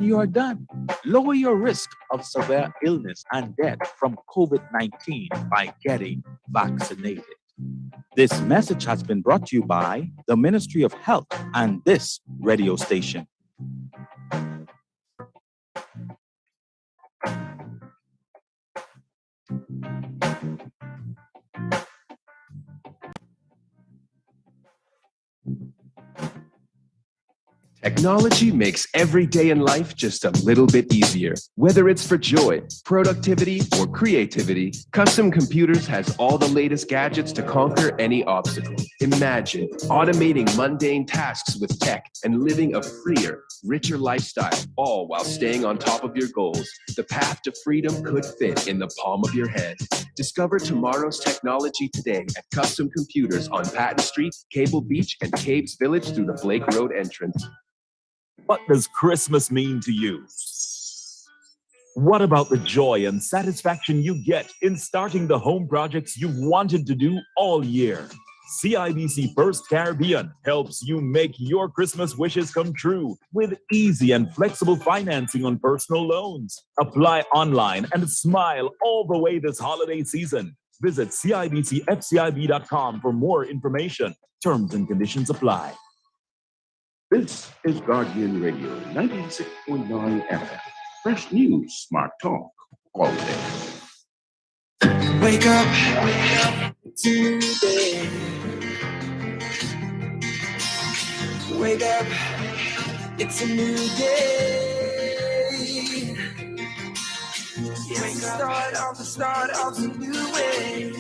you are done. Lower your risk of severe illness and death from COVID-19 by getting vaccinated. This message has been brought to you by the Ministry of Health and this radio station. Technology makes every day in life just a little bit easier. Whether it's for joy, productivity, or creativity, Custom Computers has all the latest gadgets to conquer any obstacle. Imagine automating mundane tasks with tech and living a freer, richer lifestyle, all while staying on top of your goals. The path to freedom could fit in the palm of your hand. Discover tomorrow's technology today at Custom Computers on Patton Street, Cable Beach, and Caves Village through the Blake Road entrance. What does Christmas mean to you? What about the joy and satisfaction you get in starting the home projects you've wanted to do all year? CIBC First Caribbean helps you make your Christmas wishes come true with easy and flexible financing on personal loans. Apply online and smile all the way this holiday season. Visit CIBCFCIB.com for more information. Terms and conditions apply. This is Guardian Radio 96.9 FM. Fresh news, smart talk, all day. Wake up today. Wake up, it's a new day. It's the start of a new way.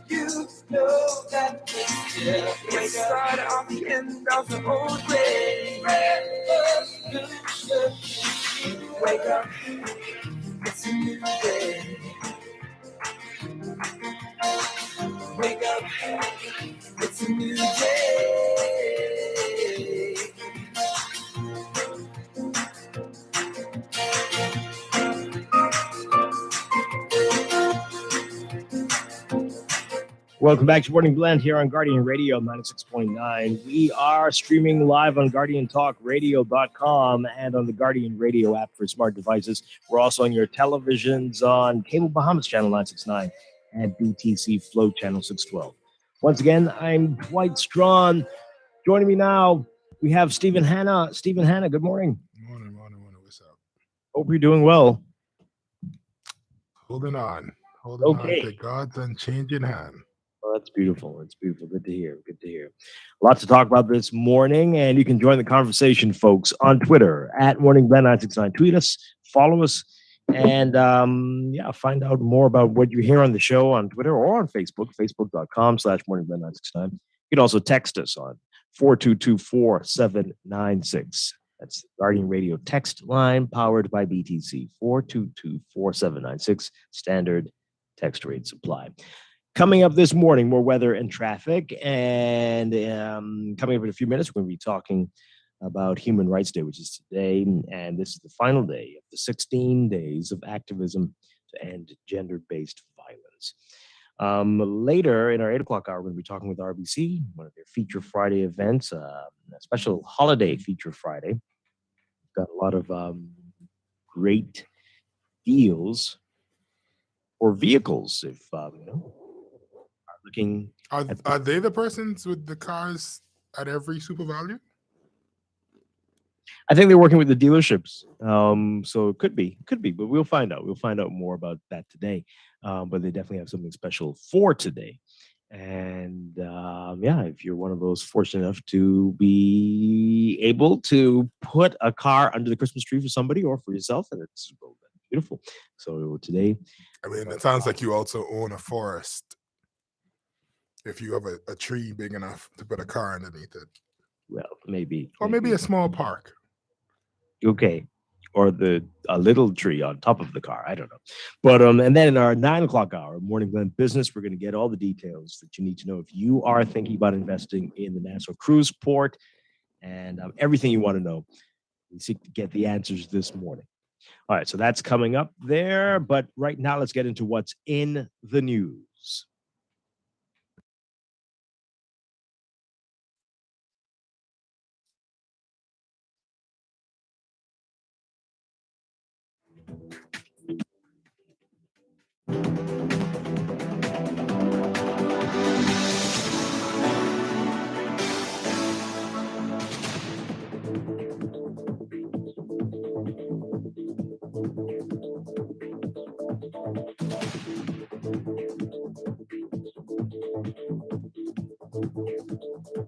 You know that it's the start of the end of the old way. Wake up, it's a new day. Wake up, it's a new day. Welcome back to Morning Blend here on Guardian Radio 96.9. We are streaming live on GuardianTalkRadio.com and on the Guardian Radio app for smart devices. We're also on your televisions on Cable Bahamas Channel 969 and BTC Flow Channel 612. Once again, I'm Dwight Strawn. Joining me now, we have Stephen Hanna. Stephen Hanna, good morning. Morning. What's up? Hope you're doing well. Holding on Okay. to God's unchanging hand. Well, that's beautiful. It's beautiful. Good to hear. Lots to talk about this morning, and you can join the conversation, folks, on Twitter at MorningBlend969. Tweet us, follow us, and find out more about what you hear on the show on Twitter or on Facebook, facebook.com/MorningBlend969. You can also text us on 422-4796. That's the Guardian Radio text line powered by BTC, 422-4796. Standard text rates apply. Coming up this morning, more weather and traffic. And coming up in a few minutes, we're going to be talking about Human Rights Day, which is today. And this is the final day of the 16 days of activism to end gender-based violence. Later in our 8 o'clock hour, we're going to be talking with RBC, one of their Feature Friday events, a special holiday Feature Friday. We've got a lot of great deals for vehicles, if looking. Are they the persons with the cars at every Super Value? I think they're working with the dealerships, so it could be, but we'll find out. We'll find out more about that today. But they definitely have something special for today. And if you're one of those fortunate enough to be able to put a car under the Christmas tree for somebody or for yourself, and it's beautiful. So today, I mean, it sounds like you also own a forest. If you have a tree big enough to put a car underneath it. Well, maybe. Or maybe a small park. Okay. Or a little tree on top of the car. I don't know. But and then in our 9 o'clock hour, Morning Blend Business, we're going to get all the details that you need to know if you are thinking about investing in the Nassau Cruise Port and everything you want to know. We seek to get the answers this morning. All right, so that's coming up there. But right now, let's get into what's in the news.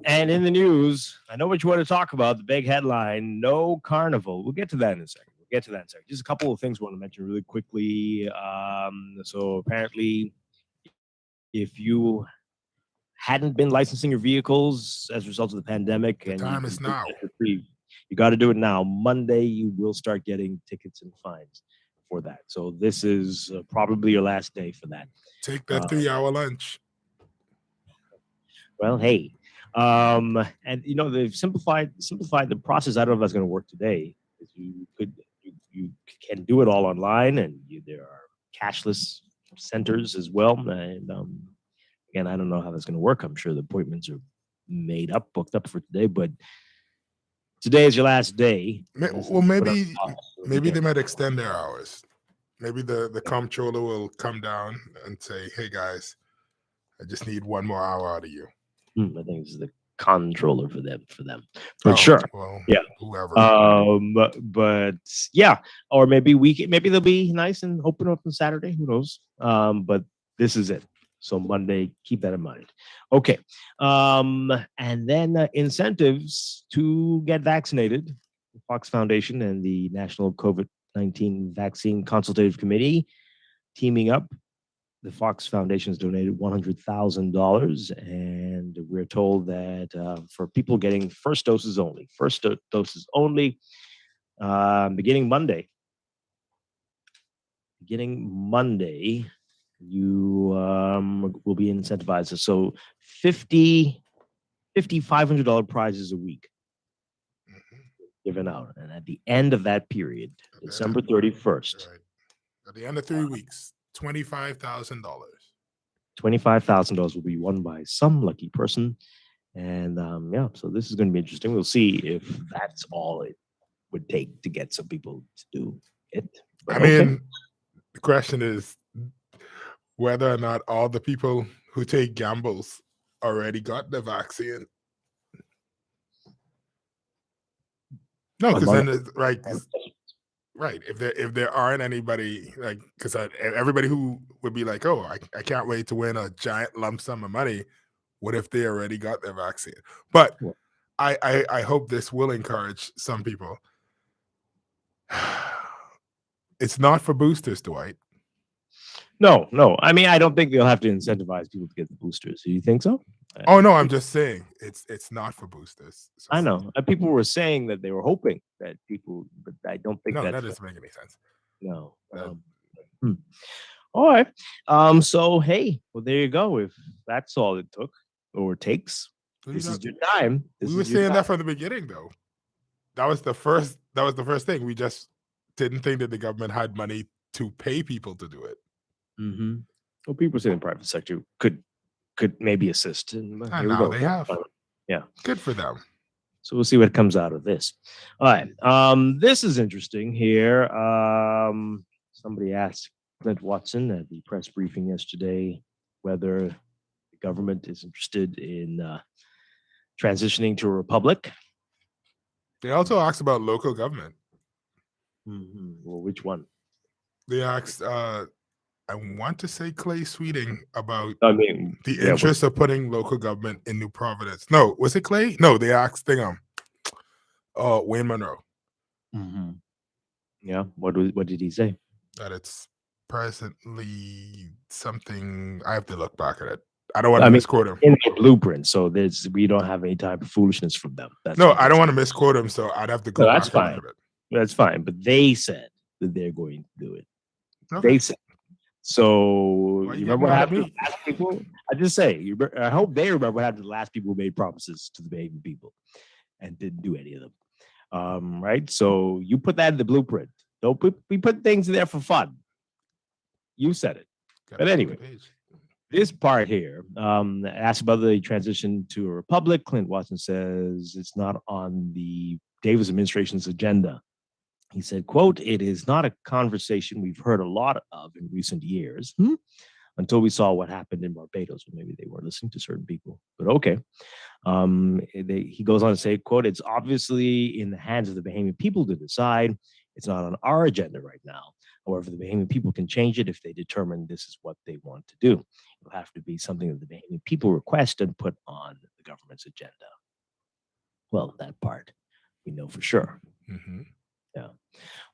And in the news, I know what you want to talk about. The big headline: no carnival. We'll get to that in a second. Just a couple of things I want to mention really quickly. So apparently, if you hadn't been licensing your vehicles as a result of the pandemic, The time is now. You got to do it now. Monday, you will start getting tickets and fines for that. So this is probably your last day for that. Take that 3-hour lunch. Well, hey, and they've simplified the process. I don't know if that's going to work today. You can do it all online, and there are cashless centers as well. And again, I don't know how that's going to work. I'm sure the appointments are booked up for today, but today is your last day. Well, maybe they might extend their hours. Maybe the comptroller will come down and say, "Hey guys, I just need 1 more hour out of you." I think this is the controller for them. But sure, well, yeah, whoever. But yeah, or maybe they'll be nice and open up on Saturday. Who knows? But this is it. So Monday, keep that in mind. Okay. And then incentives to get vaccinated. The Fox Foundation and the National COVID-19 Vaccine Consultative Committee teaming up. The Fox Foundation has donated $100,000, and we're told that for people getting first doses only, beginning Monday, you will be incentivized. So $500 prizes a week given out. And at the end of that period, December 31st. Right. At the end of 3 weeks, $25,000. $25,000 will be won by some lucky person. And so this is going to be interesting. We'll see if that's all it would take to get some people to do it. But the question is whether or not all the people who take gambles already got the vaccine. No, because then it's right. If there aren't anybody, like, because everybody who would be like, "Oh, I can't wait to win a giant lump sum of money," what if they already got their vaccine? But I hope this will encourage some people. It's not for boosters, Dwight. No. I mean, I don't think they'll have to incentivize people to get the boosters. Do you think so? Oh no, I'm just saying it's not for boosters. So I know. People were saying that they were hoping that people, but I don't think that doesn't make any sense. No. All right. So hey, well, there you go. If that's all it took or takes, this is your time. We were saying that from the beginning, though. That was the first thing. We just didn't think that the government had money to pay people to do it. Mm-hmm. Well, people saying the private sector could maybe assist. And I know they have. Yeah. Good for them. So we'll see what comes out of this. All right. This is interesting here. Somebody asked Clint Watson at the press briefing yesterday whether the government is interested in transitioning to a republic. They also asked about local government. Mm-hmm. Well, which one? They asked, I want to say Clay Sweeting about the interest of putting local government in New Providence. No, was it Clay? No, they asked Wayne Monroe. Mm-hmm. Yeah. What did he say? That it's presently something. I have to look back at it. I don't want to misquote him. In the blueprint, so we don't have any type of foolishness from them. I don't want to misquote him, so I'd have to go. That's fine. That's fine. But they said that they're going to do it. Okay. They said. So you remember what happened to the last people? I just say, I hope they remember what happened to the last people who made promises to the Bahavian people and didn't do any of them. Right? So you put that in the blueprint. We put things in there for fun. You said it. But anyway, this part here, asked about the transition to a republic. Clint Watson says it's not on the Davis administration's agenda. He said, quote, "It is not a conversation we've heard a lot of in recent years until we saw what happened in Barbados." Or maybe they weren't listening to certain people, but okay. He goes on to say, quote, "It's obviously in the hands of the Bahamian people to decide. It's not on our agenda right now. However, the Bahamian people can change it if they determine this is what they want to do. It'll have to be something that the Bahamian people request and put on the government's agenda." Well, that part we know for sure. Mm-hmm. Yeah.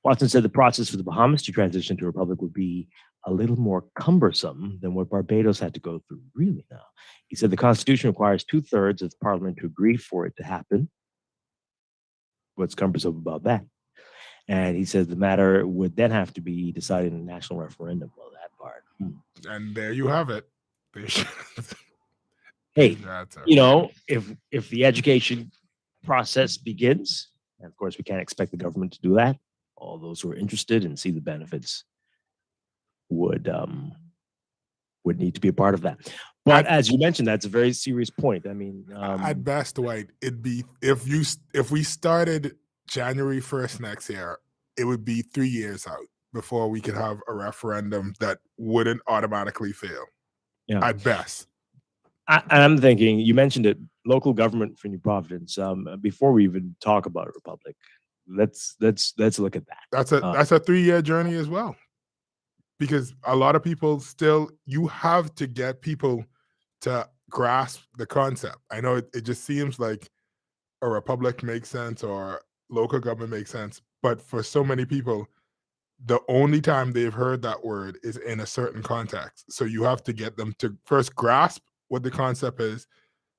Watson said the process for the Bahamas to transition to a republic would be a little more cumbersome than what Barbados had to go through. Really now. He said the Constitution requires 2/3 of the Parliament to agree for it to happen. What's cumbersome about that? And he said the matter would then have to be decided in a national referendum. Well, that part. And there you have it. Hey, you know, if the education process begins, and of course we can't expect the government to do that, all those who are interested and see the benefits would need to be a part of that. But as you mentioned, that's a very serious point. I mean, at best, Dwight, it'd be if we started January 1st next year, it would be 3 years out before we could have a referendum that wouldn't automatically fail. Yeah, at best. I'm thinking, you mentioned it, local government for New Providence. Before we even talk about a republic, let's look at that. That's a 3-year journey as well, because a lot of people still, you have to get people to grasp the concept. I know it just seems like a republic makes sense or local government makes sense, but for so many people, the only time they've heard that word is in a certain context. So you have to get them to first grasp what the concept is,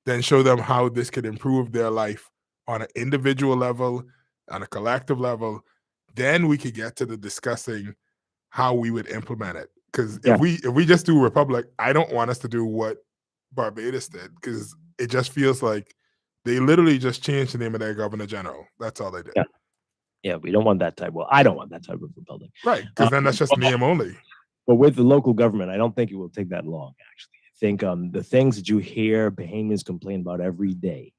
then show them how this could improve their life on an individual level, on a collective level. Then we could get to the discussing how we would implement it. Because if we just do republic, I don't want us to do what Barbados did, because it just feels like they literally just changed the name of their governor general. That's all they did. Yeah, we don't want that type. Well, I don't want that type of republic. Right, because then that's just name only. But with the local government, I don't think it will take that long, actually. I think the things that you hear Bahamians complain about every day,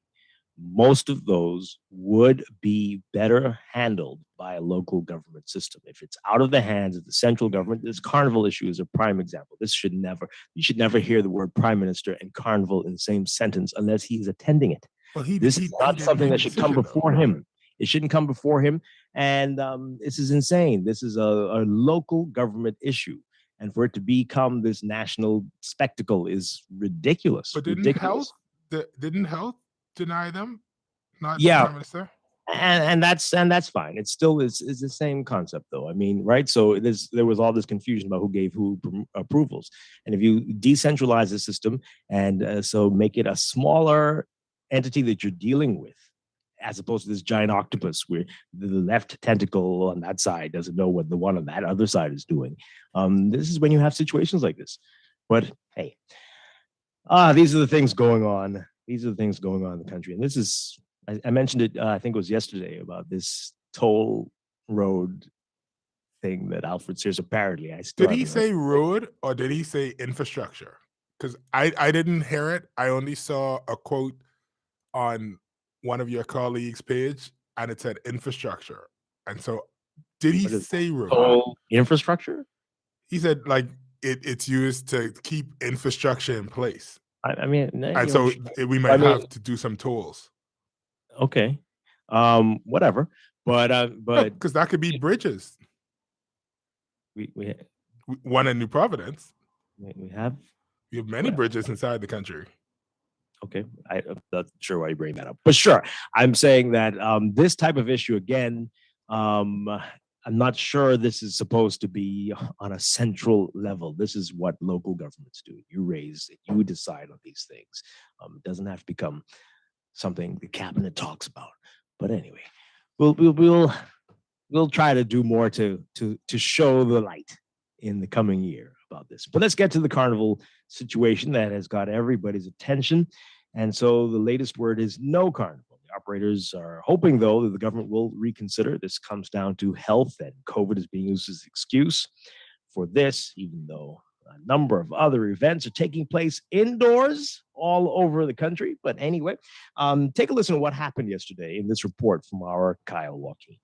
most of those would be better handled by a local government system. If it's out of the hands of the central government, this carnival issue is a prime example. You should never hear the word prime minister and carnival in the same sentence unless he's attending it. Well, this is not something that should come before him. It shouldn't come before him. And this is insane. This is a local government issue. And for it to become this national spectacle is ridiculous. But didn't health deny them? Not the prime minister? And that's fine. It's still is the same concept, though. I mean, right? So there was all this confusion about who gave who approvals. And if you decentralize the system and so make it a smaller entity that you're dealing with, as opposed to this giant octopus where the left tentacle on that side doesn't know what the one on that other side is doing. This is when you have situations like this. But hey, these are the things going on. These are the things going on in the country. And this is, I mentioned it, I think it was yesterday, about this toll road thing that Alfred Sears apparently, did he say road or did he say infrastructure? Because I didn't hear it. I only saw a quote on one of your colleagues' page, and it said infrastructure. And so, did he say road? Infrastructure? He said like it's used to keep infrastructure in place. I mean, and so we might have to do some tolls. Okay, whatever. But because that could be bridges. We one in New Providence. We have many bridges inside the country. Okay, I'm not sure why you bring that up, but sure. I'm saying that this type of issue, again, I'm not sure this is supposed to be on a central level. This is what local governments do. You raise it, you decide on these things. It doesn't have to become something the cabinet talks about. But anyway, we'll try to do more to show the light in the coming year about this. But let's get to the carnival situation that has got everybody's attention. And so the latest word is no carnival. The operators are hoping, though, that the government will reconsider. This comes down to health, and COVID is being used as an excuse for this, even though a number of other events are taking place indoors all over the country. But anyway, take a listen to what happened yesterday in this report from our Kyle Walkie.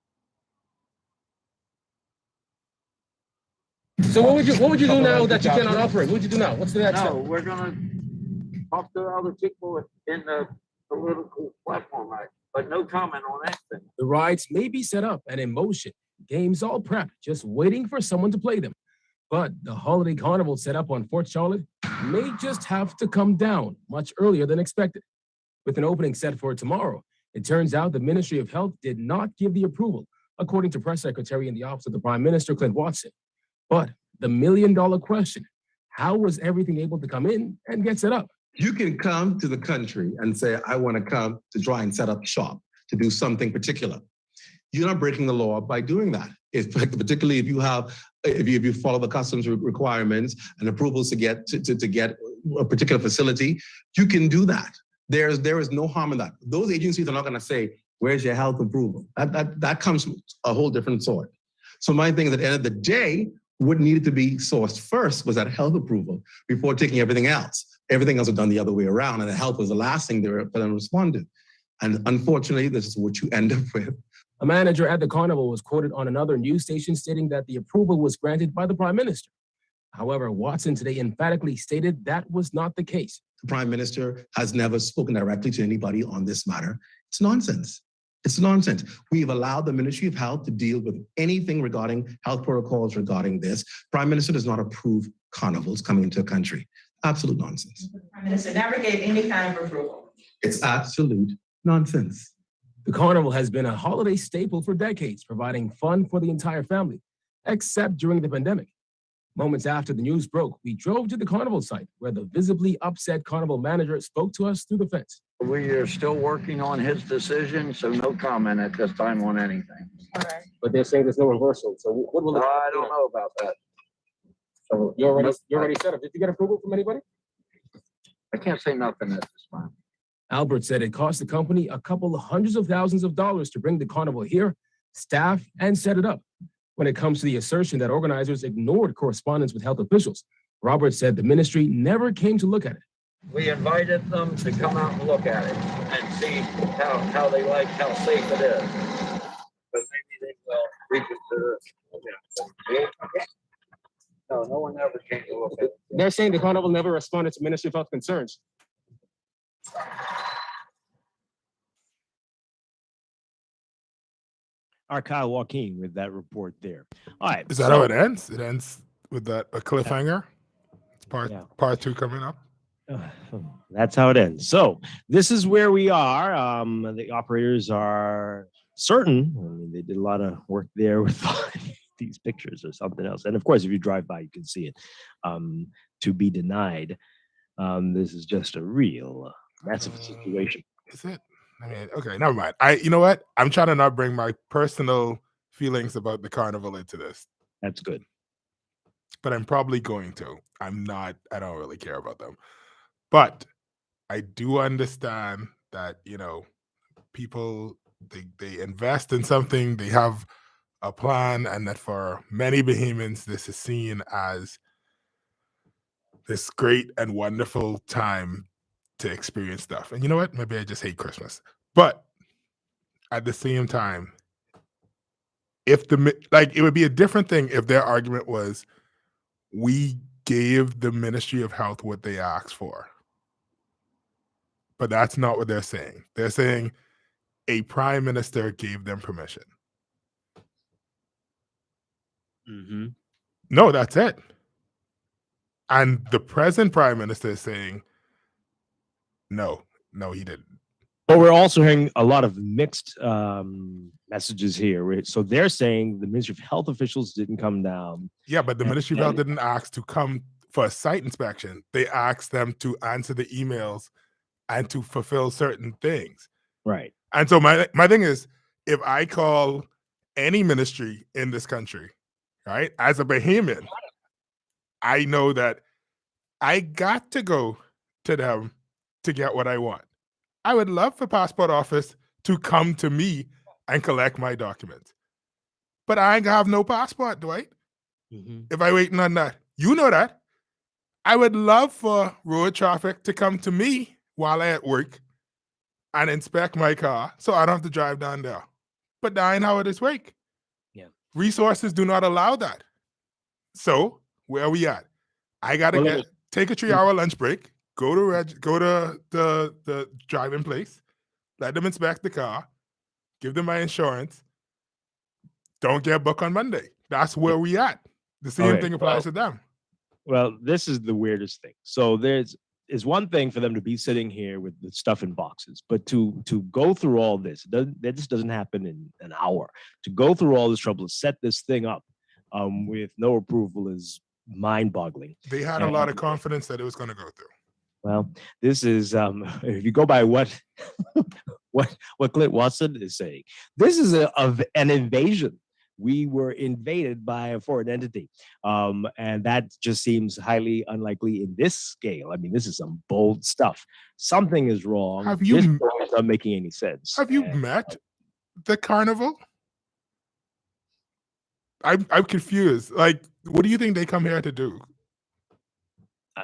So what would you do now that you cannot operate? What would you do now? What's the next step? No, we're gonna talk to other people in the political platform, right? But no comment on anything. The rides may be set up and in motion, games all prepped, just waiting for someone to play them. But the holiday carnival set up on Fort Charlotte may just have to come down much earlier than expected. With an opening set for tomorrow, it turns out the Ministry of Health did not give the approval, according to Press Secretary in the Office of the Prime Minister, Clint Watson. But the million-dollar question, how was everything able to come in and get set up? You can come to the country and say, I want to come to try and set up shop, to do something particular. You're not breaking the law by doing that. Particularly if you follow the customs requirements and approvals to get a particular facility, you can do that. There is no harm in that. Those agencies are not going to say, where's your health approval? That comes from a whole different sort. So my thing is, at the end of the day, what needed to be sourced first was that health approval before taking everything else. Everything else was done the other way around, and the health was the last thing they were for them to respond to. And unfortunately, this is what you end up with. A manager at the carnival was quoted on another news station stating that the approval was granted by the Prime Minister. However, Watson today emphatically stated that was not the case. The Prime Minister has never spoken directly to anybody on this matter. It's nonsense. It's nonsense. We've allowed the Ministry of Health to deal with anything regarding health protocols regarding this. Prime Minister does not approve carnivals coming into a country. Absolute nonsense. The Prime Minister never gave any kind of approval. It's absolute nonsense. The carnival has been a holiday staple for decades, providing fun for the entire family, except during the pandemic. Moments after the news broke, we drove to the carnival site where the visibly upset carnival manager spoke to us through the fence. We are still working on his decision, so no comment at this time on anything. All right. But they're saying there's no reversal. So what will I don't know about that. So you already set up. Did you get approval from anybody? I can't say nothing at this time. Albert said it cost the company a couple of hundreds of thousands of dollars to bring the carnival here, staff, and set it up. When it comes to the assertion that organizers ignored correspondence with health officials, Robert said the ministry never came to look at it. We invited them to come out and look at it and see how they like, how safe it is. But maybe they will reconsider it. No one ever came to look at it. They're saying the carnival never responded to Ministry of Health concerns. Our Kyle Joaquin with that report there. All right. Is that how it ends? It ends with that a cliffhanger. It's part two coming up. That's how it ends. So this is where we are. The operators are certain. I mean, they did a lot of work there with these pictures or something else. And of course, if you drive by, you can see it. To be denied. This is just a real massive situation. Is it? I mean, okay, never mind. You know what? I'm trying to not bring my personal feelings about the carnival into this. That's good. But I'm probably going to. I don't really care about them. But I do understand that, people, they invest in something, they have a plan, and that for many Bahamians, this is seen as this great and wonderful time to experience stuff. And you know what? Maybe I just hate Christmas. But at the same time, it would be a different thing if their argument was, we gave the Ministry of Health what they asked for. But that's not what they're saying. They're saying a prime minister gave them permission. Mm-hmm. No, that's it. And the present prime minister is saying, no, he didn't. But we're also hearing a lot of mixed messages here. So they're saying the Ministry of Health officials didn't come down. Yeah, but the Ministry of Health didn't ask to come for a site inspection. They asked them to answer the emails and to fulfill certain things. Right. And so my thing is, if I call any ministry in this country, right, as a Bahamian, I know that I got to go to them to get what I want. I would love for Passport Office to come to me and collect my documents. But I ain't gonna have no passport, Dwight. Mm-hmm. If I waiting on that. You know that. I would love for road traffic to come to me while I at work and inspect my car so I don't have to drive down there. But that ain't how it is work. Yeah. Resources do not allow that. So where are we at? I gotta Well, take a 3-hour lunch break. Go to the driving place. Let them inspect the car. Give them my insurance. Don't get booked on Monday. That's where we at. The same Okay, thing applies to them. Well, this is the weirdest thing. So is one thing for them to be sitting here with the stuff in boxes, but to go through all this, that just doesn't happen in an hour. To go through all this trouble to set this thing up with no approval is mind-boggling. They had a lot of confidence that it was going to go through. Well, this is if you go by what what Clint Watson is saying, this is an invasion. We were invaded by a foreign entity. And that just seems highly unlikely in this scale. I mean, this is some bold stuff. Something is wrong. This story is not making any sense. Have you met the carnival? I'm confused. Like, what do you think they come here to do?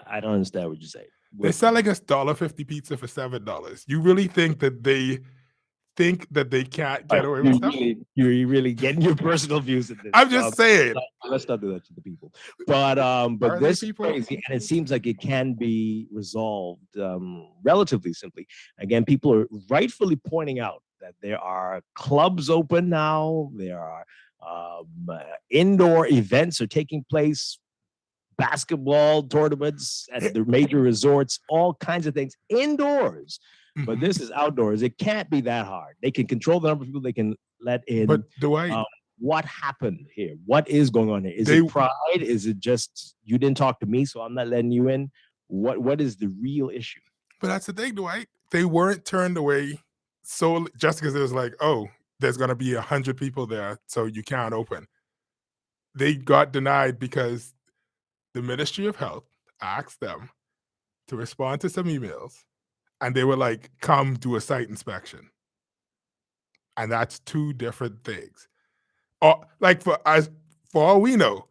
I don't understand what you say. They're selling us $1.50 pizza for $7. You really think that they can't get away with stuff? You're really getting your personal views in this. I'm just saying. Let's not do that to the people. But this is crazy, and it seems like it can be resolved relatively simply. Again, people are rightfully pointing out that there are clubs open now. There are indoor events are taking place. Basketball tournaments at the major resorts, all kinds of things indoors. But this is outdoors. It can't be that hard. They can control the number of people they can let in. But Dwight, what happened here? What is going on here? Is it pride? Is it just you didn't talk to me, so I'm not letting you in? What is the real issue? But that's the thing, Dwight. They weren't turned away so just because it was like, oh, there's going to be 100 people there, so you can't open. They got denied because the Ministry of Health asked them to respond to some emails, and they were like, come do a site inspection. And that's two different things. Like for all we know,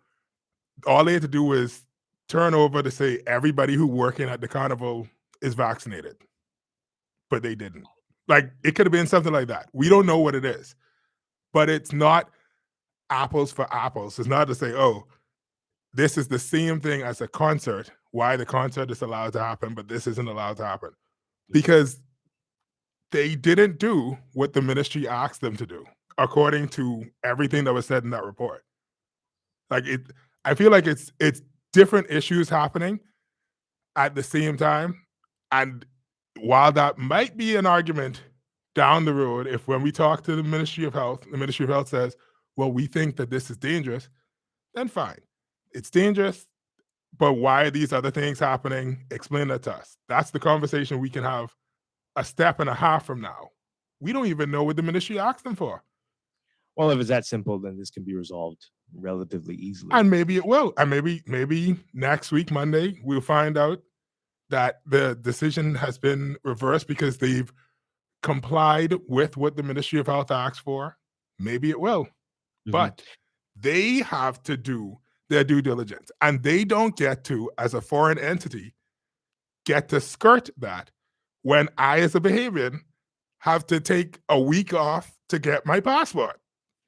all they had to do was turn over to say everybody who working at the carnival is vaccinated. But they didn't. Like, it could have been something like that. We don't know what it is. But it's not apples for apples. It's not to say, oh, this is the same thing as a concert, why the concert is allowed to happen, but this isn't allowed to happen. Because they didn't do what the ministry asked them to do, according to everything that was said in that report. Like, I feel like it's different issues happening at the same time. And while that might be an argument down the road, if when we talk to the Ministry of Health, the Ministry of Health says, well, we think that this is dangerous, then fine. It's dangerous, but why are these other things happening? Explain that to us. That's the conversation we can have a step and a half from now. We don't even know what the ministry asked them for. Well, if it's that simple, then this can be resolved relatively easily. And maybe it will. And maybe next week, Monday, we'll find out that the decision has been reversed because they've complied with what the Ministry of Health asked for. Maybe it will. But they have to do their due diligence. And they don't get to, as a foreign entity, get to skirt that when I, as a Bahamian, have to take a week off to get my passport.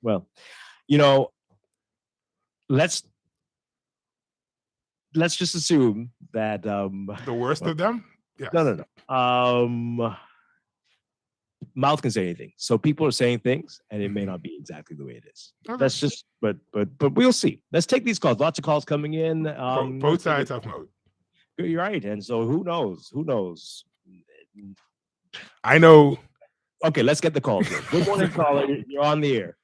Well, let's just assume that the worst of them. Yes. No. Mouth can say anything, so people are saying things, and it may not be exactly the way it is. Okay. That's just, but we'll see. Let's take these calls. Lots of calls coming in. Both sides have mode. You're right, and so who knows? I know. Okay, let's get the calls. Good morning, caller. You're on the air.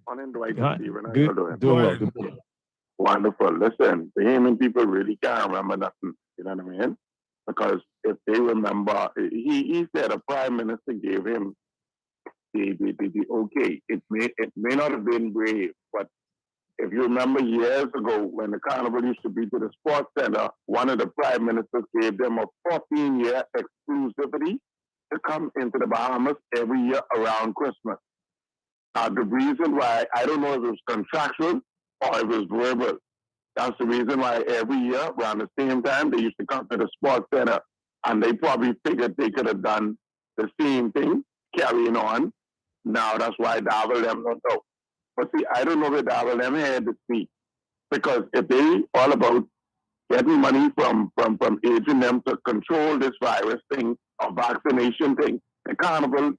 Morning, Dwight. Steven. How you doing? Well. Wonderful. Listen, the Bahamian people really can't remember nothing. You know what I mean? Because if they remember, he said a prime minister gave him the okay. It may not have been brave, but if you remember years ago when the carnival used to be to the sports center, one of the prime ministers gave them a 14-year exclusivity to come into the Bahamas every year around Christmas. The reason why, I don't know if it was contractual or if it was verbal. That's the reason why every year around the same time they used to come to the sports center, and they probably figured they could have done the same thing, carrying on. Now that's why Davel them don't know. But see, I don't know if Davel them had to speak. Because if they all about getting money from aging them to control this virus thing or vaccination thing, the carnival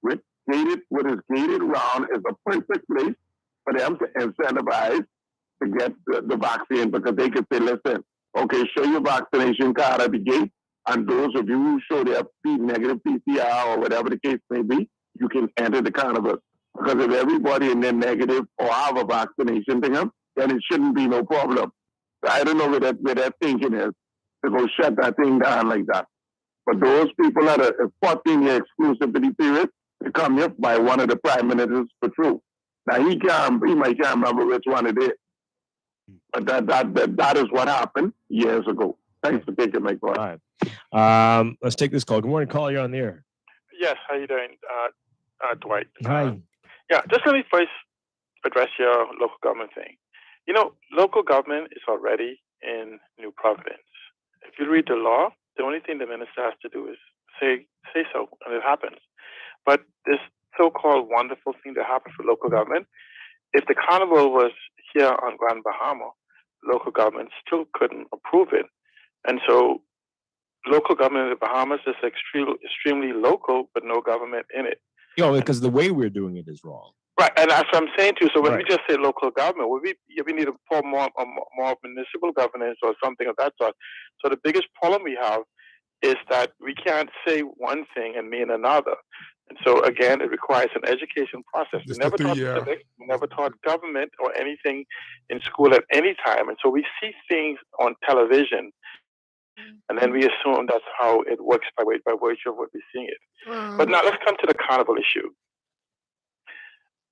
with its gated round is a perfect place for them to incentivize to get the vaccine, because they could say, listen, okay, show your vaccination card at the gate, and those of you who show their negative PCR or whatever the case may be, you can enter the carnival. Because if everybody in there negative or have a vaccination thing, then it shouldn't be no problem. I don't know where that thinking is to go shut that thing down like that. But those people had a 14-year exclusivity period to come here by one of the prime ministers for true. Now he might can't remember which one it is. But that is what happened years ago. Thanks for taking my call. All right. Let's take this call. Good morning, caller. You're on the air. Yes, how you doing, Dwight? Hi. Yeah, just let me first address your local government thing. You know, local government is already in New Providence. If you read the law, the only thing the minister has to do is say so, and it happens. But this so-called wonderful thing that happened for local government, if the carnival was here on Grand Bahama, local government still couldn't approve it. And so local government in the Bahamas is extremely local, but no government in it. Because the way we're doing it is wrong. Right, and that's what I'm saying to you. So when we just say local government, we need to form more municipal governance or something of that sort. So the biggest problem we have is that we can't say one thing and mean another. And so again, it requires an education process. We never taught civics, we never taught government or anything in school at any time. And so we see things on television, and then we assume that's how it works by virtue of what we're seeing it. But now let's come to the carnival issue.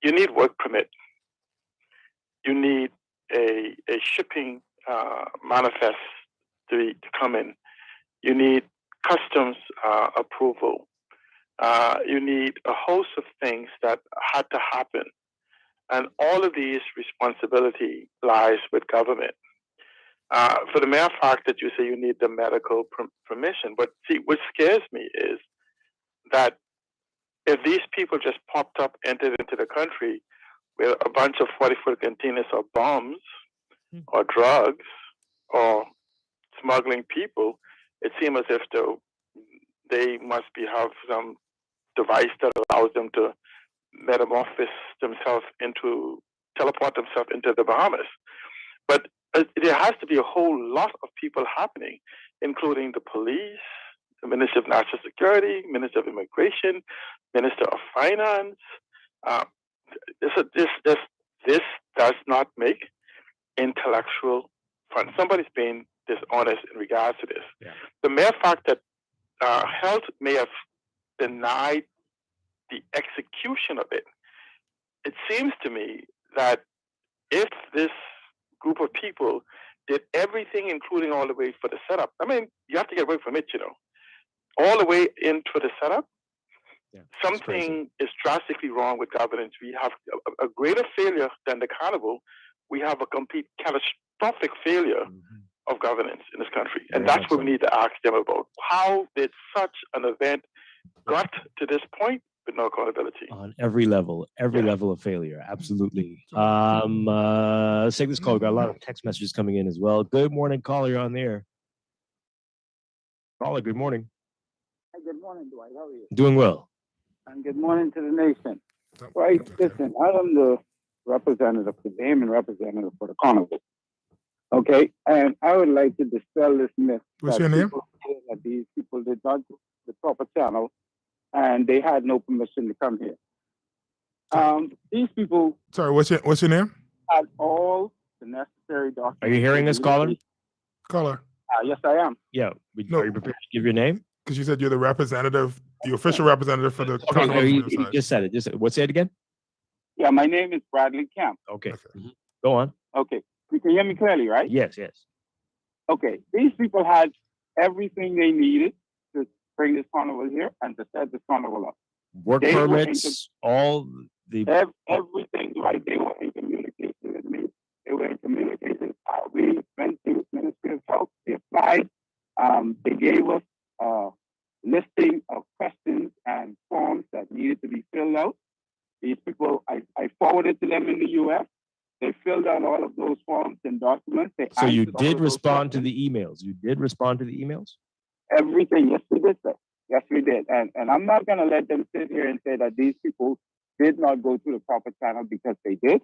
You need work permit. You need a shipping manifest to come in. You need customs approval. You need a host of things that had to happen. And all of these responsibility lies with government. For the mere fact that you say you need the medical permission. But see, what scares me is that if these people just popped up, entered into the country with a bunch of 40-foot containers of bombs or drugs or smuggling people, it seems as if they must have some device that allows them to teleport themselves into the Bahamas. But there has to be a whole lot of people happening, including the police, the Minister of National Security, Minister of Immigration, Minister of Finance. This does not make intellectual fun. Somebody's being dishonest in regards to this. Yeah. The mere fact that health may have denied the execution of it, it seems to me that if this group of people did everything, including all the way for the setup, I mean, you have to get away from it, all the way into the setup, something is drastically wrong with governance. We have a greater failure than the carnival. We have a complete catastrophic failure of governance in this country. And that's what we need to ask them about. How did such an event got to this point with no accountability? On every level of failure. Absolutely. Let's take this call. We've got a lot of text messages coming in as well. Good morning, caller. You're on the air. Caller, good morning. Hey, good morning, Dwight. How are you? Doing well. And good morning to the nation. Right, listen, I am the representative, the Bahamian representative for the carnival. Okay, and I would like to dispel this myth. What's your name? That these people did not do the proper channel, and they had no permission to come here. These people. Sorry, what's your name? Had all the necessary documents. Are you hearing this, caller? Caller. Yes, I am. Yeah. Are you prepared to give your name? Because you said you're the representative, the official representative for the. Okay, you just said it. What's it again? Yeah, my name is Bradley Camp. Okay. Go on. Okay. You can hear me clearly, right? Yes. Okay. These people had everything they needed to bring this carnival here and to set this carnival up. Work permits, all the everything, right? They were in communication with me. They were in communication. We went to Ministry of Health. They applied. They gave us a listing of questions and forms that needed to be filled out. These people, I forwarded to them in the U.S. They filled out all of those forms. forms and documents. They So you answered all did of those respond to questions. the emails. You did respond to the emails? Everything. Yes, we did, sir. Yes, we did. And I'm not going to let them sit here and say that these people did not go through the proper channel, because they did.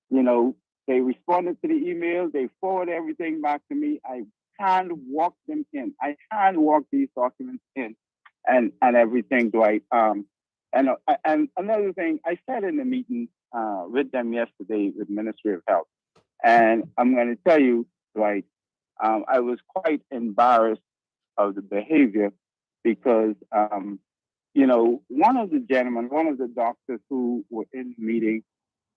You know, they responded to the email. They forwarded everything back to me. I hand walk them in. I hand walk these documents in, and everything, Dwight. And another thing, I sat in the meeting with them yesterday with Ministry of Health, and I'm going to tell you, Dwight, I was quite embarrassed of the behavior, because you know, one of the doctors who were in the meeting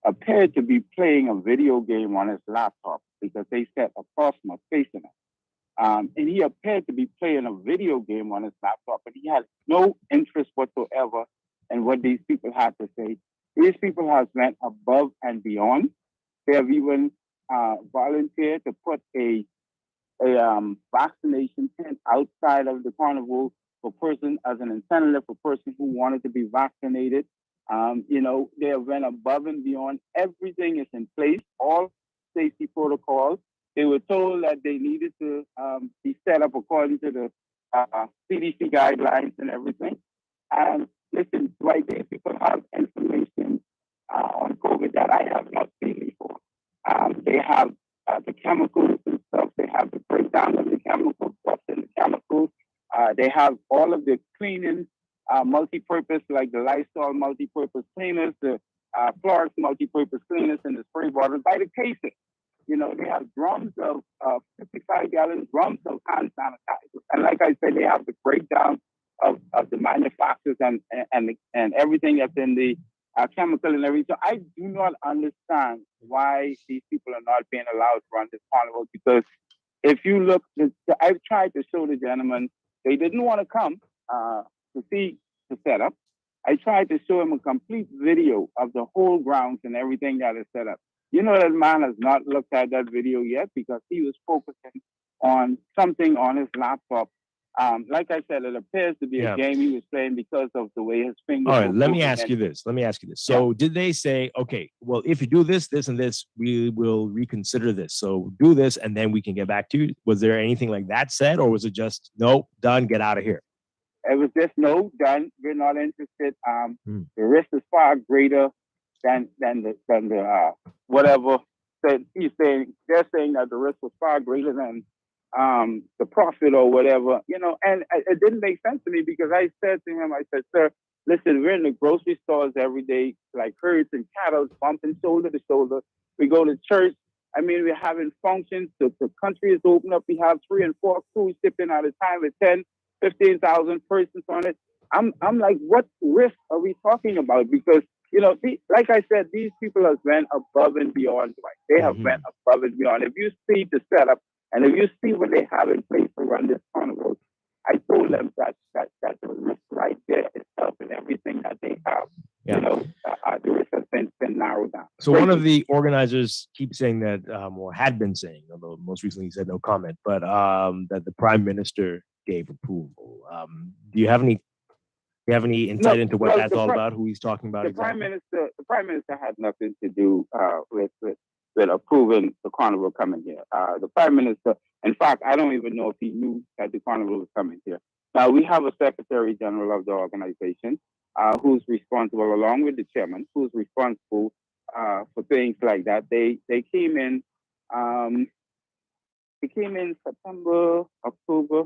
appeared to be playing a video game on his laptop, because they set a Cosmos facing it. And he appeared to be playing a video game on his laptop, and he had no interest whatsoever in what these people had to say. These people have went above and beyond. They have even volunteered to put a vaccination tent outside of the carnival for person as an incentive for person who wanted to be vaccinated. You know, they have went above and beyond. Everything is in place, all safety protocols. They were told that they needed to be set up according to the CDC guidelines and everything. And listen, right there, people have information on COVID that I have not seen before. They have the chemicals and stuff. They have the breakdown of the chemicals, what's in the chemicals. They have all of the cleaning, multi-purpose, like the Lysol multi-purpose cleaners, the Clorox multi-purpose cleaners, and the spray bottles by the cases. You know, they have drums of 55-gallon drums of hand sanitizer. And like I said, they have the breakdown of the manufacturers and everything that's in the chemical and everything. So I do not understand why these people are not being allowed to run this carnival, because if you look, I've tried to show the gentleman, they didn't want to come to see the setup. I tried to show him a complete video of the whole grounds and everything that is set up. You know, that man has not looked at that video yet, because he was focusing on something on his laptop. Like I said, it appears to be a game he was playing because of the way his fingers. All right, let me ask you this. So did they say, okay, well, if you do this, this, and this, we will reconsider this. So do this, and then we can get back to you. Was there anything like that said, or was it just, no, done, get out of here? It was just, no, done, we're not interested. The risk is far greater than the whatever. They're saying that the risk was far greater than the profit or whatever, you know, and it didn't make sense to me, because I said to him, I said, sir, listen, we're in the grocery stores every day, like herds and cattle, bumping shoulder to shoulder. We go to church. I mean, we're having functions. The country is open up. We have 3 and 4 crews shipping at a time with 10, 15,000 persons on it. I'm like, what risk are we talking about? Because, you know, like I said, these people have went above and beyond. Right? They have went above and beyond. If you see the setup, and if you see what they have in place to run this carnival, I told them that the risk right there itself and everything that they have, you know, the risk has been narrowed down. So one of the organizers keeps saying that, or had been saying, although most recently he said no comment, but that the Prime Minister gave approval. Do you have any insight into what that's all about? Who he's talking about? The Prime Minister had nothing to do with approving the carnival coming here. The Prime Minister, in fact, I don't even know if he knew that the carnival was coming here. Now, we have a Secretary General of the organization who's responsible, along with the chairman, who's responsible for things like that. They came in, September, October.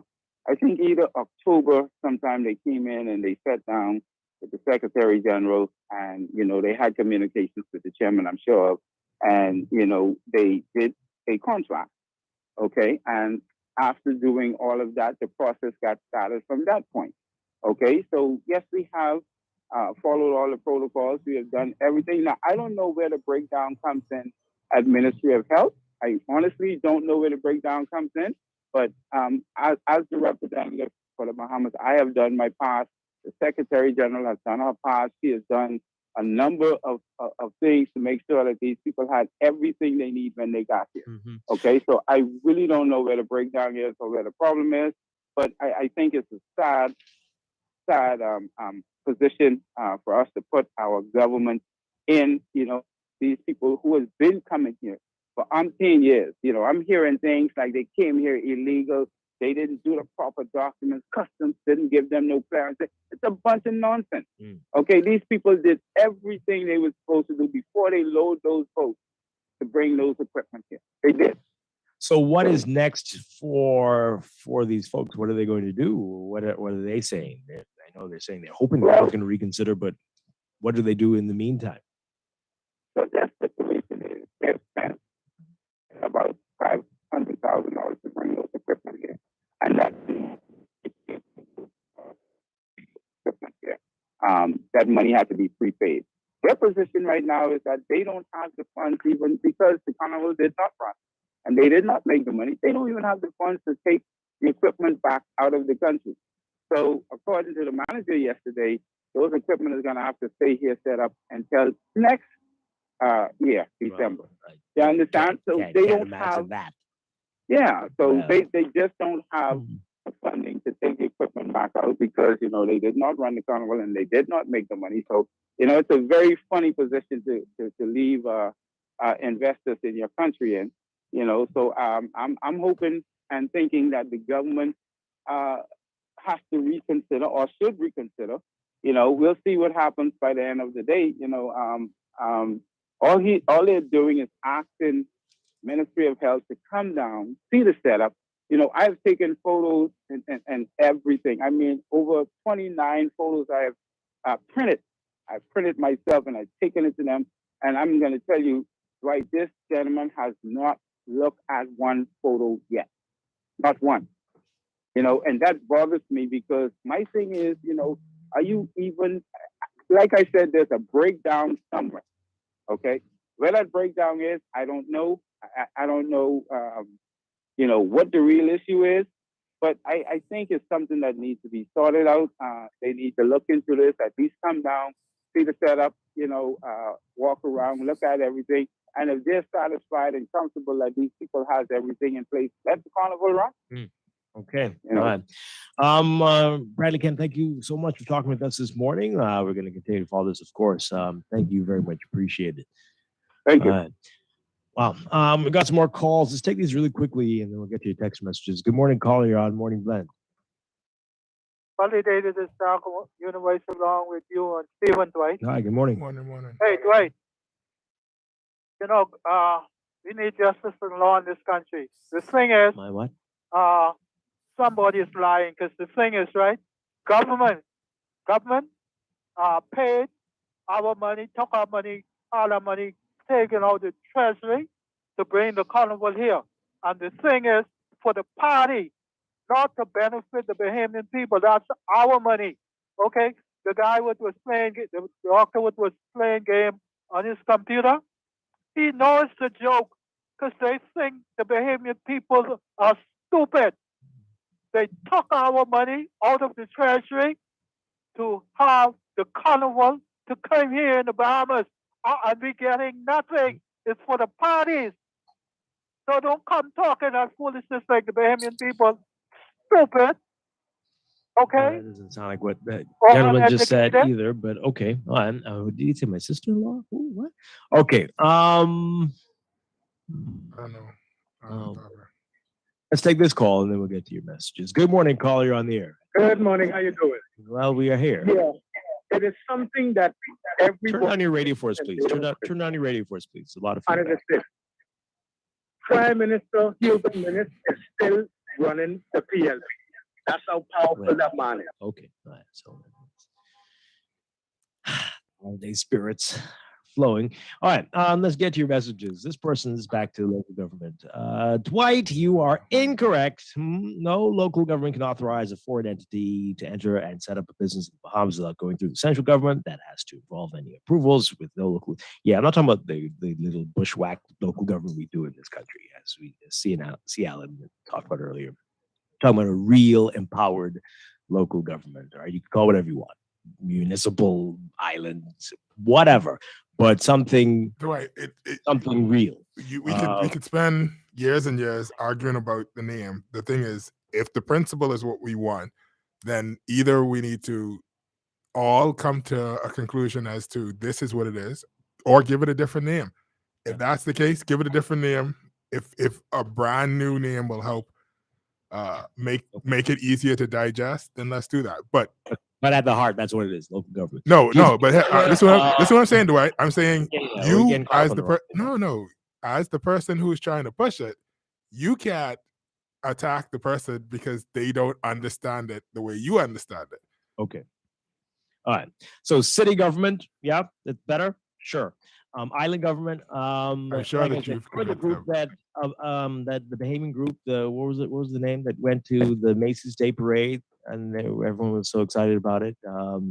I think either October sometime they came in and they sat down with the Secretary General, and, you know, they had communications with the chairman, I'm sure of. And, you know, they did a contract, okay? And after doing all of that, the process got started from that point, okay? So, yes, we have followed all the protocols. We have done everything. Now, I don't know where the breakdown comes in at Ministry of Health. I honestly don't know where the breakdown comes in. But as the representative for the Bahamas, I have done my part. The Secretary General has done her part. She has done a number of things to make sure that these people had everything they need when they got here. Okay, so I really don't know where the breakdown is or where the problem is, but I think it's a sad position for us to put our government in. You know, these people who have been coming here for umpteen years. You know, I'm hearing things like they came here illegal, they didn't do the proper documents, customs didn't give them no clearance. It's a bunch of nonsense. Okay, these people did everything they were supposed to do before they load those boats to bring those equipment here. They did. So what is next for these folks? What are they going to do? What are they saying? I know they're saying they're hoping they're going to reconsider, but what do they do in the meantime? So that's the solution is they've spent about $500,000 to bring those equipment here. And that's equipment here. That money had to be prepaid. Their position right now is that they don't have the funds even because the carnival did not run. And they did not make the money. They don't even have the funds to take the equipment back out of the country. So according to the manager yesterday, those equipment is going to have to stay here set up until next year, December. Right. You understand? So they don't imagine have that. Yeah, so Well. they just don't have the funding to take the equipment back out because, you know, they did not run the carnival and they did not make the money. So, you know, it's a very funny position to leave investors in your country in, you know. So I'm hoping and thinking that the government has to reconsider or should reconsider. You know, we'll see what happens by the end of the day. You know, all they're doing is asking Ministry of Health to come down, see the setup. You know, I've taken photos and everything. I mean, over 29 photos I have printed. I printed myself and I've taken it to them. And I'm going to tell you, right, this gentleman has not looked at one photo yet. Not one. You know, and that bothers me because my thing is, you know, are you even, like I said, there's a breakdown somewhere. Okay. Where that breakdown is, I don't know. I don't know, you know, what the real issue is, but I think it's something that needs to be sorted out. They need to look into this, at least come down, see the setup, you know, walk around, look at everything. And if they're satisfied and comfortable that these people has everything in place, let the carnival run. Okay. You know? All right. Bradley Kent, thank you so much for talking with us this morning. We're going to continue to follow this, of course. Thank you very much. Appreciate it. Thank you. All right. Wow. We got some more calls. Let's take these really quickly and then we'll get to your text messages. Good morning, caller. You're on Morning Blend. Validated this universe along with you and Stephen, Dwight. Hi, good morning. Morning. Hey, Dwight. You know, we need justice and law in this country. The thing is, My what? somebody is lying because the thing is, right? Government paid our money, took our money, all our money, taken out the treasury to bring the carnival here. And the thing is, for the party, not to benefit the Bahamian people. That's our money. Okay? The guy was playing, the doctor was playing game on his computer. He knows the joke because they think the Bahamian people are stupid. They took our money out of the treasury to have the carnival to come here in the Bahamas. And we getting nothing. It's for the parties. So don't come talking that foolishness like the Bahamian people. Stupid. Okay? That doesn't sound like what that Or gentleman just said uneducated. either, but okay. Did you say my sister-in-law? Ooh, what? Okay. I don't know. Let's take this call and then we'll get to your messages. Good morning, caller. You're on the air. Good morning. How you doing? Well, we are here. Yeah, it is something that everybody. Turn on your radio for us, please. Turn on your radio for us, please. A lot of Under feedback. the system. Prime Minister Hugo Minnis is still running the PLP. That's how powerful that man is. Okay. All right. So holiday spirits flowing. All right. Let's get to your messages. This person is back to local government. Dwight, you are incorrect. No local government can authorize a foreign entity to enter and set up a business in the Bahamas without going through the central government. That has to involve any approvals with no local. Yeah, I'm not talking about the little bushwhack local government we do in this country, as we see Alan talked about earlier. Talking about a real empowered local government, or you can call it whatever you want, municipal, islands, whatever, but something, something real. We could spend years and years arguing about the name. The thing is, if the principle is what we want, then either we need to all come to a conclusion as to this is what it is, or give it a different name. If that's the case, give it a different name. If a brand new name will help make it easier to digest, then let's do that. But at the heart, that's what it is, local government. No, but this is what I'm saying, Dwight. I'm saying we're you getting caught as up the on the as the person who's trying to push it, you can't attack the person because they don't understand it the way you understand it. Okay. All right. So city government, yeah, it's better. Sure. Island government. I'm sure like that I said, you've for the group that the Bahamian group, what was the name that went to the Macy's Day Parade, and everyone was so excited about it.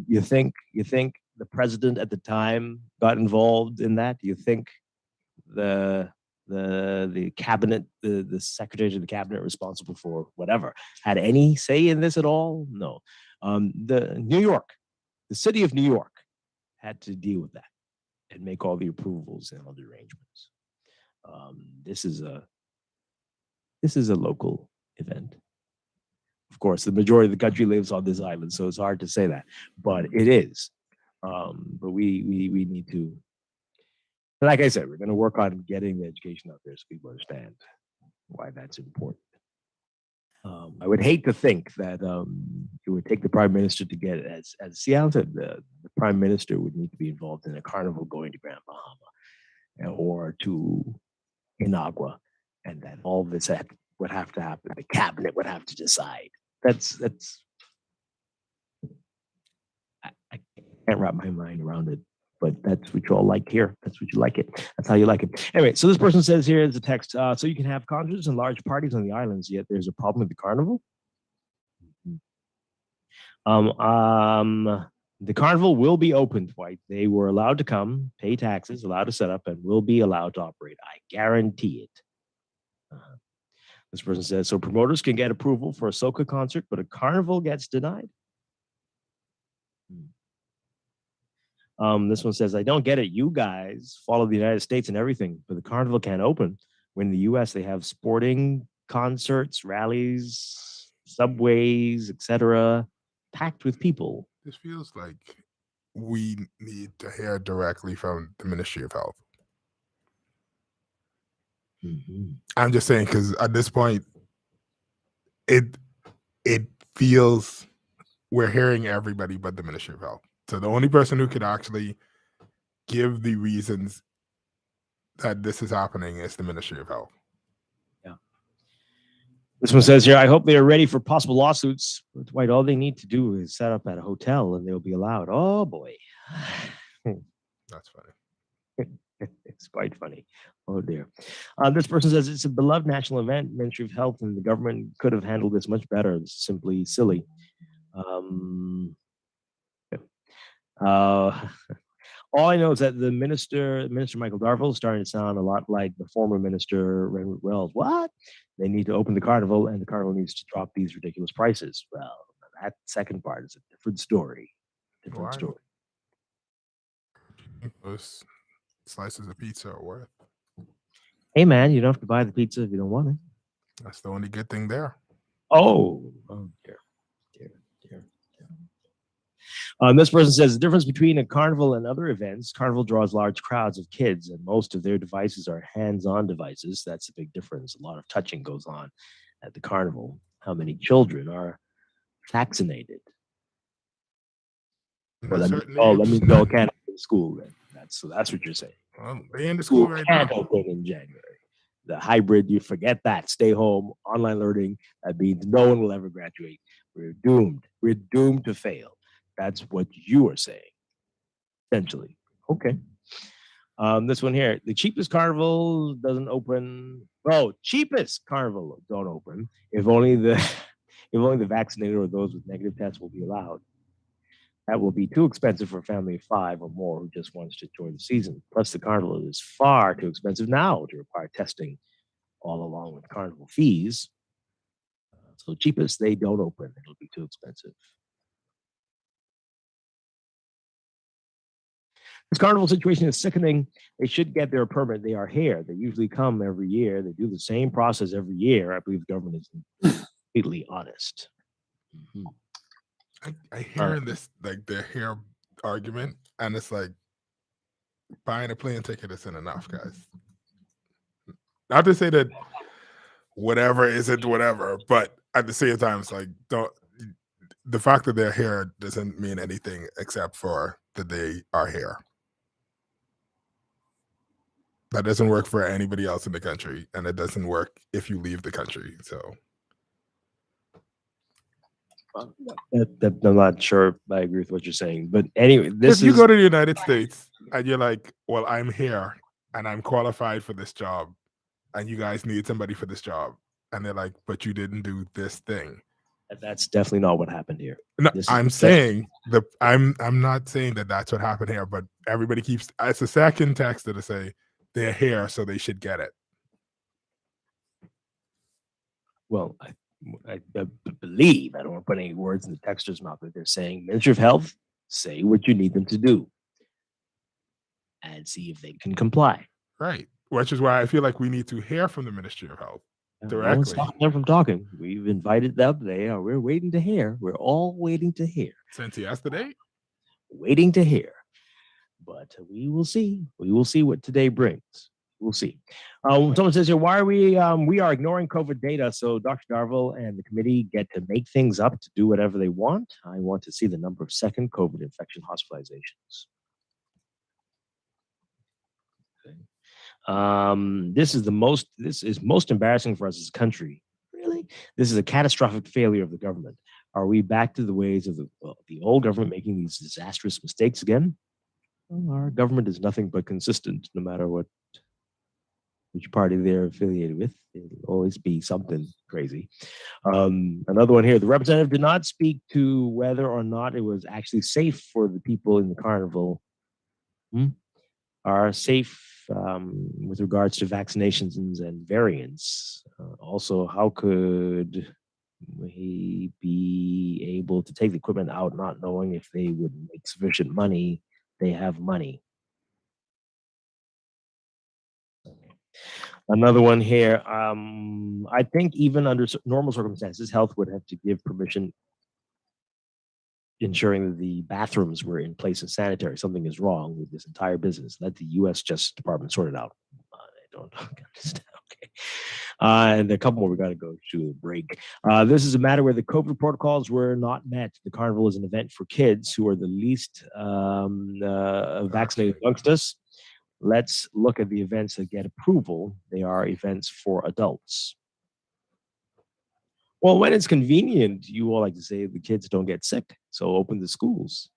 You think the president at the time got involved in that? Do you think the cabinet, the secretary of the cabinet responsible for whatever, had any say in this at all? No. The city of New York had to deal with that and make all the approvals and all the arrangements. This is a local event. Of course, the majority of the country lives on this island, so it's hard to say that, but it is. But we need to, like I said, we're going to work on getting the education out there so people understand why that's important. I would hate to think that it would take the prime minister to get it. As Seattle said, the prime minister would need to be involved in a carnival going to Grand Bahama or to Inagua, and that all this would have to happen. The cabinet would have to decide. That's I can't wrap my mind around it, but that's what you all like here. That's what you like it. That's how you like it. Anyway, so this person says here is a text. So you can have concerts and large parties on the islands, yet there's a problem with the carnival. The carnival will be open, Dwight. They were allowed to come, pay taxes, allowed to set up, and will be allowed to operate. I guarantee it. This person says, so promoters can get approval for a soca concert, but a carnival gets denied. This one says, I don't get it. You guys follow the United States and everything, but the carnival can't open. When in the US, they have sporting concerts, rallies, subways, etc., packed with people. This feels like we need to hear directly from the Ministry of Health. I'm just saying, because at this point, it feels we're hearing everybody but the Ministry of Health. So the only person who could actually give the reasons that this is happening is the Ministry of Health. Yeah. This one says here, I hope they are ready for possible lawsuits. But Dwight, all they need to do is set up at a hotel and they'll be allowed. Oh boy. That's funny. It's quite funny. Oh dear. This person says it's a beloved national event. Ministry of Health and the government could have handled this much better. It's simply silly. All I know is that the Minister Michael Darville, is starting to sound a lot like the former minister, Renwick Wells. What? They need to open the carnival, and the carnival needs to drop these ridiculous prices. Well, that second part is a different story. Story. Those slices of pizza are worth. Hey, man, you don't have to buy the pizza if you don't want it. That's the only good thing there. Oh dear. This person says the difference between a carnival and other events, carnival draws large crowds of kids and most of their devices are hands-on devices. That's a big difference. A lot of touching goes on at the carnival. How many children are vaccinated? Well, let me go can't open school then. That's what you're saying. Well, they in the school right can't now. open in January. The hybrid, you forget that. Stay home, online learning. That means no one will ever graduate. We're doomed. We're doomed to fail. That's what you are saying, essentially. Okay. This one here, the cheapest carnival doesn't open. Oh, cheapest carnival don't open. If only the vaccinated or those with negative tests will be allowed. That will be too expensive for a family of 5 or more who just wants to enjoy the season. Plus, the carnival is far too expensive now to require testing all along with carnival fees. So cheapest, they don't open. It'll be too expensive. This carnival situation is sickening. They should get their permit. They are here. They usually come every year. They do the same process every year. I believe the government is completely honest. I hear this, like the hair argument, and it's like buying a plane ticket isn't enough, guys. Not to say that whatever isn't whatever, but at the same time, it's like the fact that they're here doesn't mean anything except for that they are here. That doesn't work for anybody else in the country, and it doesn't work if you leave the country. So I'm not sure I agree with what you're saying, but anyway, if you go to the United States and you're like, well, I'm here and I'm qualified for this job, and you guys need somebody for this job, and they're like, but you didn't do this thing. That's definitely not what happened here. No, I'm saying I'm not saying that that's what happened here, but everybody keeps it's a second text to say they're here, so they should get it. Well, I believe, I don't want to put any words in the texter's mouth, but they're saying, Ministry of Health, say what you need them to do and see if they can comply. Right. Which is why I feel like we need to hear from the Ministry of Health directly. No one's stopping them from talking. We've invited them. We're waiting to hear. We're all waiting to hear. Since yesterday? Waiting to hear. But we will see. We will see what today brings. We'll see. Someone says here, why are we are ignoring COVID data so Dr. Darville and the committee get to make things up to do whatever they want? I want to see the number of second COVID infection hospitalizations. Okay. This is most embarrassing for us as a country. Really? This is a catastrophic failure of the government. Are we back to the ways of the old government making these disastrous mistakes again? Well, our government is nothing but consistent, no matter which party they're affiliated with. It'll always be something crazy. Another one here. The representative did not speak to whether or not it was actually safe for the people in the carnival are safe with regards to vaccinations and variants. Also, how could he be able to take the equipment out not knowing if they would make sufficient money? They have money. Another one here. I think even under normal circumstances, health would have to give permission, ensuring that the bathrooms were in place and sanitary. Something is wrong with this entire business. Let the U.S. Justice Department sort it out. I don't understand. Okay. And a couple more. We got to go to a break. This is a matter where the COVID protocols were not met. The carnival is an event for kids who are the least vaccinated amongst us. Let's look at the events that get approval. They are events for adults. Well, when it's convenient, you all like to say the kids don't get sick, so open the schools,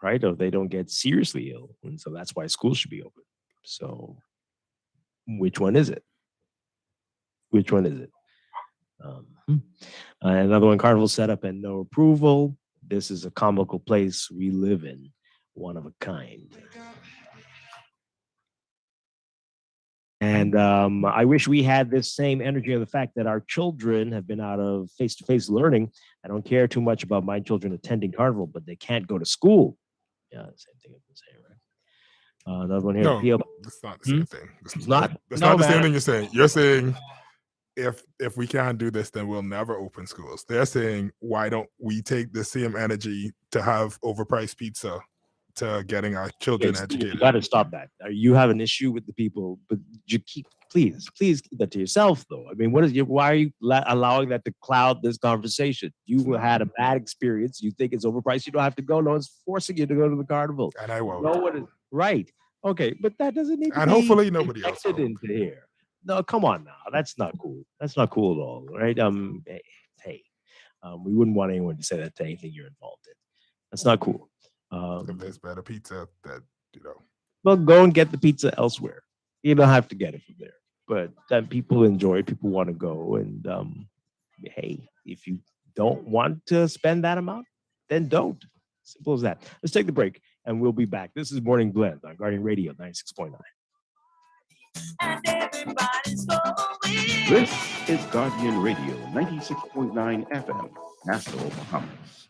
right? Or they don't get seriously ill, and so that's why schools should be open. So which one is it? Which one is it? Another one, carnival setup and no approval. This is a comical place we live in, one of a kind. And I wish we had this same energy of the fact that our children have been out of face-to-face learning. I don't care too much about my children attending carnival, but they can't go to school. Yeah, same thing I've been saying, right? Another one here. No, that's not the same thing. It's not. That's not the same thing you're saying. You're saying if we can't do this, then we'll never open schools. They're saying, why don't we take the same energy to have overpriced pizza to getting our children educated? You got to stop that. You have an issue with the people, but you please keep that to yourself, though. I mean, why are you allowing that to cloud this conversation? You had a bad experience. You think it's overpriced. You don't have to go. No one's forcing you to go to the carnival. And I won't. No one is right. Okay, but that doesn't need to and be hopefully nobody else will. into here. No, come on now. That's not cool. That's not cool at all, right? We wouldn't want anyone to say that to anything you're involved in. That's not cool. If there's better pizza, that well, go and get the pizza elsewhere. You don't have to get it from there. But people enjoy it. People want to go, and hey, if you don't want to spend that amount, then don't. Simple as that. Let's take the break, and we'll be back. This is Morning Blend on Guardian Radio 96.9. This is Guardian Radio 96.9 FM, Nassau, Bahamas.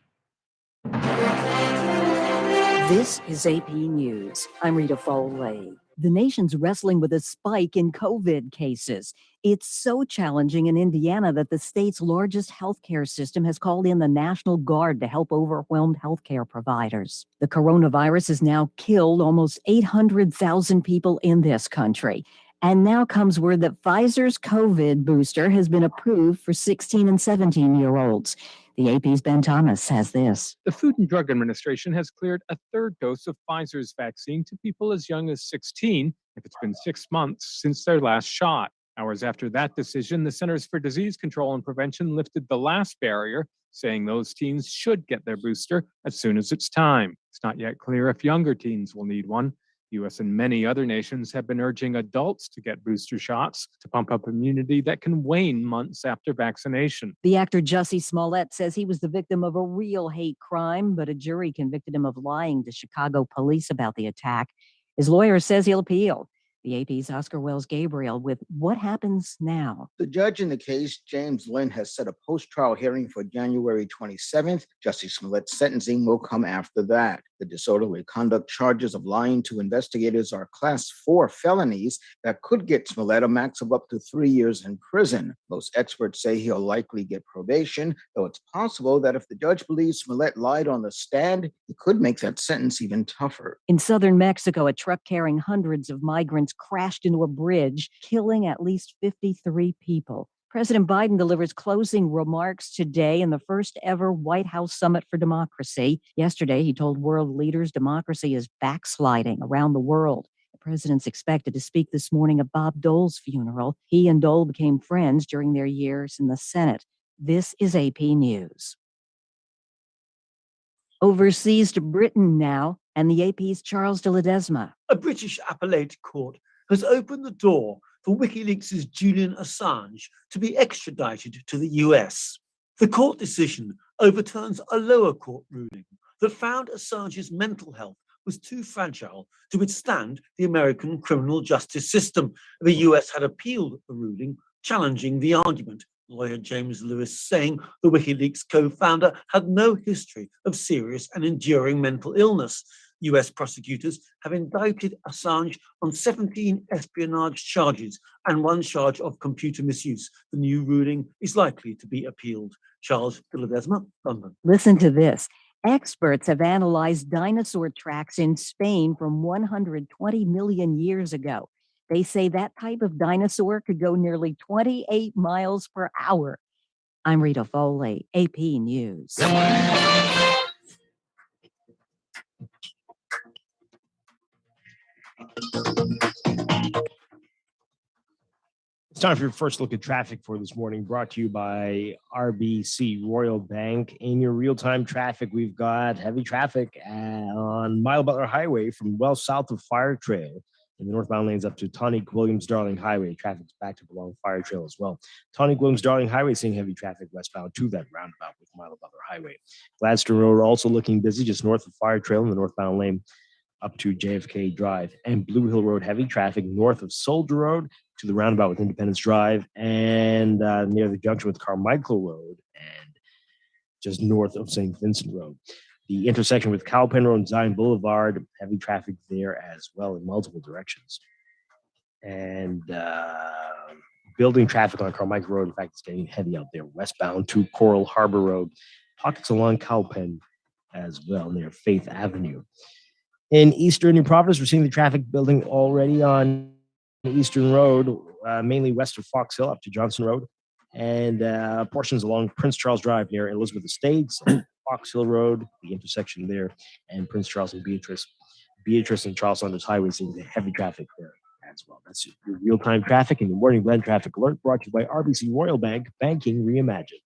This is AP News. I'm Rita Foley. The nation's wrestling with a spike in COVID cases. It's so challenging in Indiana that the state's largest healthcare system has called in the National Guard to help overwhelmed healthcare providers. The coronavirus has now killed almost 800,000 people in this country. And now comes word that Pfizer's COVID booster has been approved for 16 and 17-year-olds. The AP's Ben Thomas has this. The Food and Drug Administration has cleared a third dose of Pfizer's vaccine to people as young as 16 if it's been 6 months since their last shot. Hours after that decision, the Centers for Disease Control and Prevention lifted the last barrier, saying those teens should get their booster as soon as it's time. It's not yet clear if younger teens will need one. The U.S. and many other nations have been urging adults to get booster shots to pump up immunity that can wane months after vaccination. The actor Jussie Smollett says he was the victim of a real hate crime, but a jury convicted him of lying to Chicago police about the attack. His lawyer says he'll appeal. The AP's Oscar Wells Gabriel with what happens now. The judge in the case, James Lynn, has set a post-trial hearing for January 27th. Jussie Smollett's sentencing will come after that. The disorderly conduct charges of lying to investigators are Class 4 felonies that could get Smollett a max of up to 3 years in prison. Most experts say he'll likely get probation, though it's possible that if the judge believes Smollett lied on the stand, he could make that sentence even tougher. In southern Mexico, a truck carrying hundreds of migrants crashed into a bridge, killing at least 53 people. President Biden delivers closing remarks today in the first ever White House Summit for Democracy. Yesterday, he told world leaders democracy is backsliding around the world. The president's expected to speak this morning at Bob Dole's funeral. He and Dole became friends during their years in the Senate. This is AP News. Overseas to Britain now, and the AP's Charles de Ledesma. A British appellate court has opened the door for WikiLeaks' Julian Assange to be extradited to the US. The court decision overturns a lower court ruling that found Assange's mental health was too fragile to withstand the American criminal justice system. The US had appealed the ruling, challenging the argument. Lawyer James Lewis saying the WikiLeaks co-founder had no history of serious and enduring mental illness. US prosecutors have indicted Assange on 17 espionage charges and 1 charge of computer misuse. The new ruling is likely to be appealed. Charles de Ledesma, London. Listen to this. Experts have analyzed dinosaur tracks in Spain from 120 million years ago. They say that type of dinosaur could go nearly 28 miles per hour. I'm Rita Foley, AP News. It's time for your first look at traffic for this morning, brought to you by RBC Royal Bank. In your real-time traffic, we've got heavy traffic on Mile Butler Highway from well south of Fire Trail in the northbound lanes up to Tonic Williams Darling Highway. Traffic's backed up along Fire Trail as well. Tonic Williams Darling Highway seeing heavy traffic westbound to that roundabout with Mile Butler Highway. Gladstone Road also looking busy just north of Fire Trail in the northbound lane up to JFK Drive, and Blue Hill Road heavy traffic north of Soldier Road to the roundabout with Independence Drive and near the junction with Carmichael Road and just north of St. Vincent Road. The intersection with Cowpen Road and Zion Boulevard, heavy traffic there as well in multiple directions. And building traffic on Carmichael Road, in fact, it's getting heavy out there westbound to Coral Harbor Road. Pockets along Cowpen as well near Faith Avenue. In Eastern New Providence, we're seeing the traffic building already on Eastern Road, mainly west of Fox Hill up to Johnson Road, and portions along Prince Charles Drive near Elizabeth Estates, Fox Hill Road, the intersection there, and Prince Charles and Beatrice and Charles Saunders Highway seeing the heavy traffic there as well. That's your real-time traffic and your morning blend traffic alert brought to you by RBC Royal Bank, banking reimagined.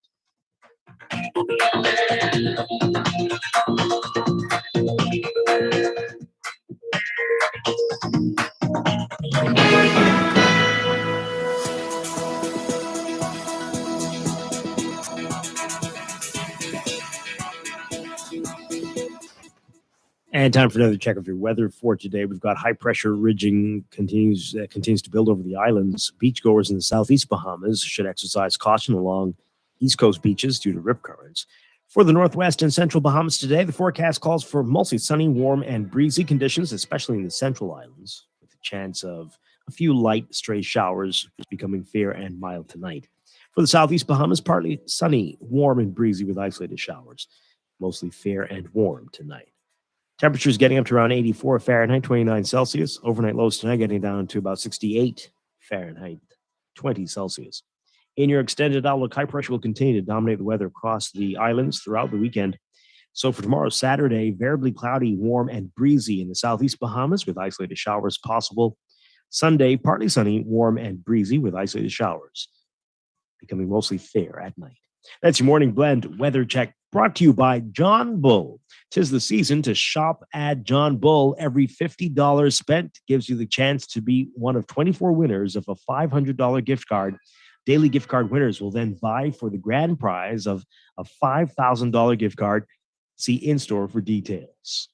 And time for another check of your weather for today. We've got high pressure ridging continues to build over the islands. Beachgoers in the southeast Bahamas should exercise caution along east coast beaches due to rip currents. For the northwest and central Bahamas today, the forecast calls for mostly sunny, warm, and breezy conditions, especially in the central islands, with a chance of a few light stray showers becoming fair and mild tonight. For the southeast Bahamas, partly sunny, warm, and breezy with isolated showers, mostly fair and warm tonight. Temperatures getting up to around 84 Fahrenheit, 29 Celsius. Overnight lows tonight getting down to about 68. Fahrenheit, 20 Celsius. In your extended outlook, high pressure will continue to dominate the weather across the islands throughout the weekend. So for tomorrow, Saturday, variably cloudy, warm, and breezy in the southeast Bahamas with isolated showers possible. Sunday, partly sunny, warm, and breezy with isolated showers, becoming mostly fair at night. That's your morning blend weather check brought to you by John Bull. 'Tis the season to shop at John Bull. Every $50 spent gives you the chance to be one of 24 winners of a $500 gift card. Daily gift card winners will then vie for the grand prize of a $5,000 gift card. See in-store for details.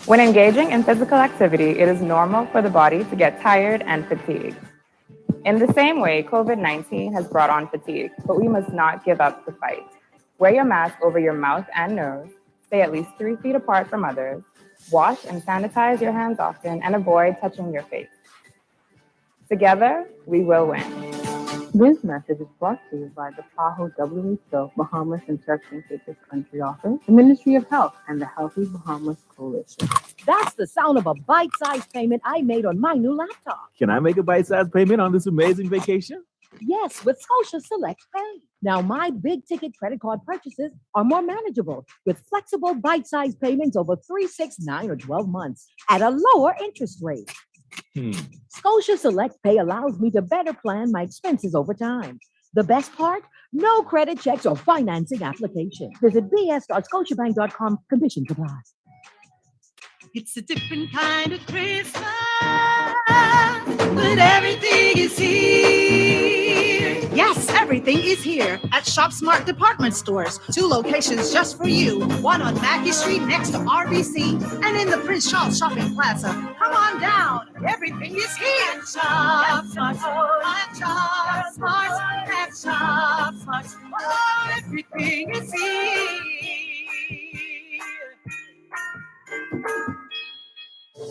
When engaging in physical activity, it is normal for the body to get tired and fatigued. In the same way, COVID-19 has brought on fatigue, but we must not give up the fight. Wear your mask over your mouth and nose, stay at least 3 feet apart from others, wash and sanitize your hands often, and avoid touching your face. Together, we will win. This message is brought to you by the PAHO WHO Bahamas and Turks and Caicos Country Office, the Ministry of Health, and the Healthy Bahamas Coalition. That's the sound of a bite-sized payment I made on my new laptop. Can I make a bite-sized payment on this amazing vacation? Yes, with Scotia Select Pay. Now my big-ticket credit card purchases are more manageable with flexible bite-sized payments over 3, 6, 9, or 12 months at a lower interest rate. Scotia Select Pay allows me to better plan my expenses over time. The best part? No credit checks or financing application. Visit bs.scotiabank.com. Conditions apply. It's a different kind of Christmas, but everything is here. Yes, everything is here at Shop Smart Department Stores. 2 locations just for you. One on Mackey Street next to RBC and in the Prince Charles Shopping Plaza. Come on down. Everything is here. At Shop Smart. At Shop Smart. At Shop Smart. Oh, everything is here.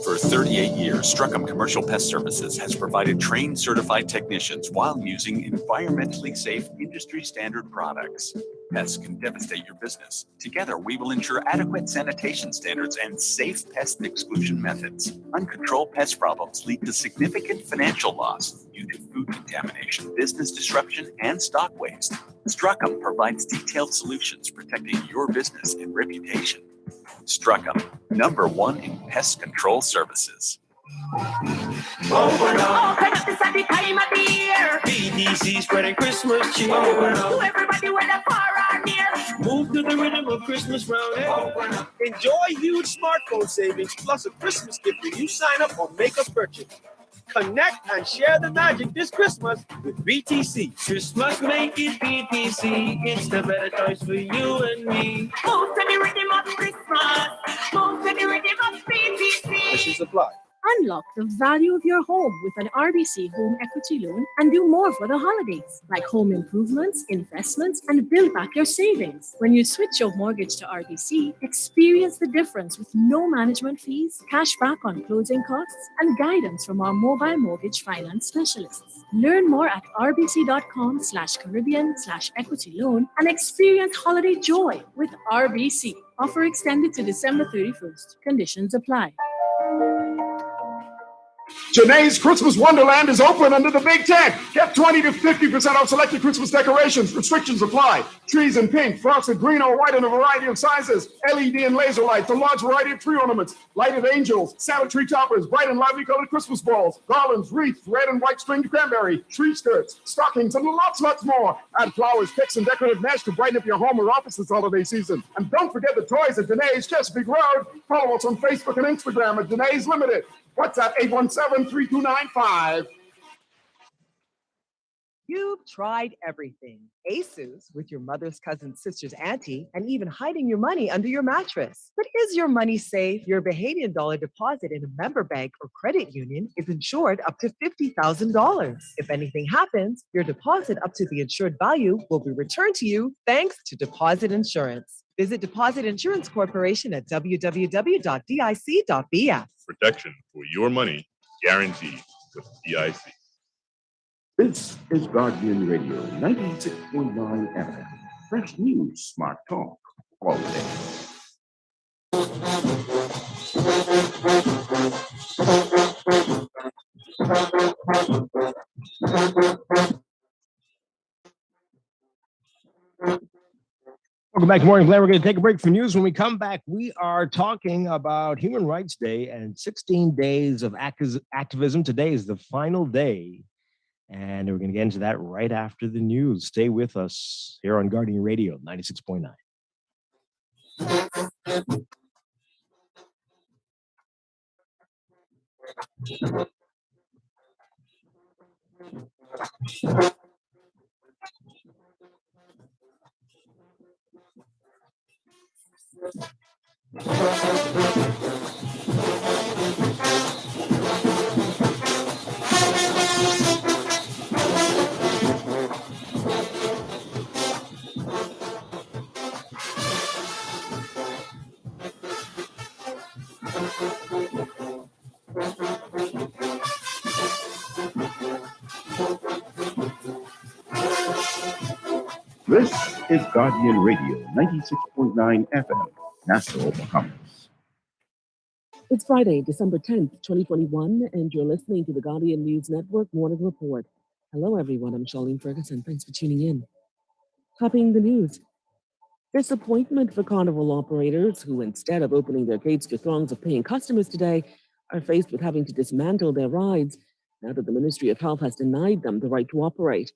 For 38 years, Struckham Commercial Pest Services has provided trained certified technicians while using environmentally safe industry standard products. Pests can devastate your business. Together, we will ensure adequate sanitation standards and safe pest exclusion methods. Uncontrolled pest problems lead to significant financial loss due to food contamination, business disruption, and stock waste. Struckham provides detailed solutions protecting your business and reputation. Struckham, #1 in pest control services. BDC spreading Christmas cheer. To everybody with a far out near. Move to the rhythm of Christmas round here. Enjoy huge smartphone savings plus a Christmas gift when you sign up or make a purchase. Connect and share the magic this Christmas with BTC. Christmas make it BTC. It's the better choice for you and me. Move to the rhythm of Christmas. Move to the rhythm of BTC. Conditions apply. Unlock the value of your home with an RBC home equity loan and do more for the holidays, like home improvements, investments, and build back your savings. When you switch your mortgage to RBC, experience the difference with no management fees, cash back on closing costs, and guidance from our mobile mortgage finance specialists. Learn more at rbc.com/Caribbean/equity loan and experience holiday joy with RBC. Offer extended to December 31st. Conditions apply. Janae's Christmas Wonderland is open under the big tent. Get 20 to 50% off selected Christmas decorations. Restrictions apply. Trees in pink, frosted green or white in a variety of sizes. LED and laser lights, a large variety of tree ornaments, lighted angels, Santa tree toppers, bright and lively colored Christmas balls, garlands, wreaths, red and white stringed cranberry, tree skirts, stockings, and lots more. Add flowers, picks, and decorative mesh to brighten up your home or office this holiday season. And don't forget the toys at Janae's Chesapeake Road. Follow us on Facebook and Instagram at Janae's Limited. WhatsApp 817-3295. You've tried everything. ASUS with your mother's cousin's sister's auntie, and even hiding your money under your mattress. But is your money safe? Your Bahamian dollar deposit in a member bank or credit union is insured up to $50,000. If anything happens, your deposit up to the insured value will be returned to you thanks to Deposit Insurance. Visit Deposit Insurance Corporation at www.dic.bf. Protection for your money guaranteed with DIC. This is Guardian Radio 96.9 FM. Fresh news, smart talk, all day. Welcome back to Morning Blend. We're going to take a break for news. When we come back, we are talking about Human Rights Day and 16 days of activism. Today is the final day, and we're going to get into that right after the news. Stay with us here on Guardian Radio 96.9. This is Guardian Radio 96.9 FM, Nassau, Bahamas. It's Friday, December 10th, 2021, and you're listening to the Guardian News Network Morning Report. Hello, everyone. I'm Charlene Ferguson. Thanks for tuning in. Topping the news. Disappointment for carnival operators who, instead of opening their gates to throngs of paying customers today, are faced with having to dismantle their rides now that the Ministry of Health has denied them the right to operate.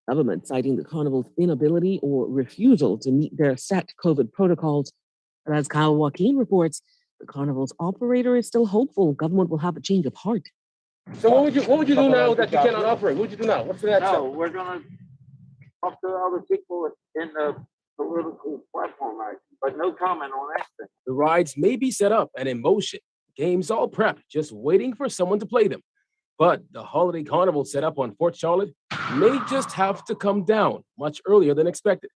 Government citing the carnival's inability or refusal to meet their set COVID protocols. But as Kyle Joaquin reports, the carnival's operator is still hopeful government will have a change of heart. So what would you do now that you cannot operate? What would you do now? What's the next step? We're gonna talk to other people in the political platform, but no comment on that thing. The rides may be set up and in motion. Games all prepped, just waiting for someone to play them. But the holiday carnival set up on Fort Charlotte may just have to come down much earlier than expected.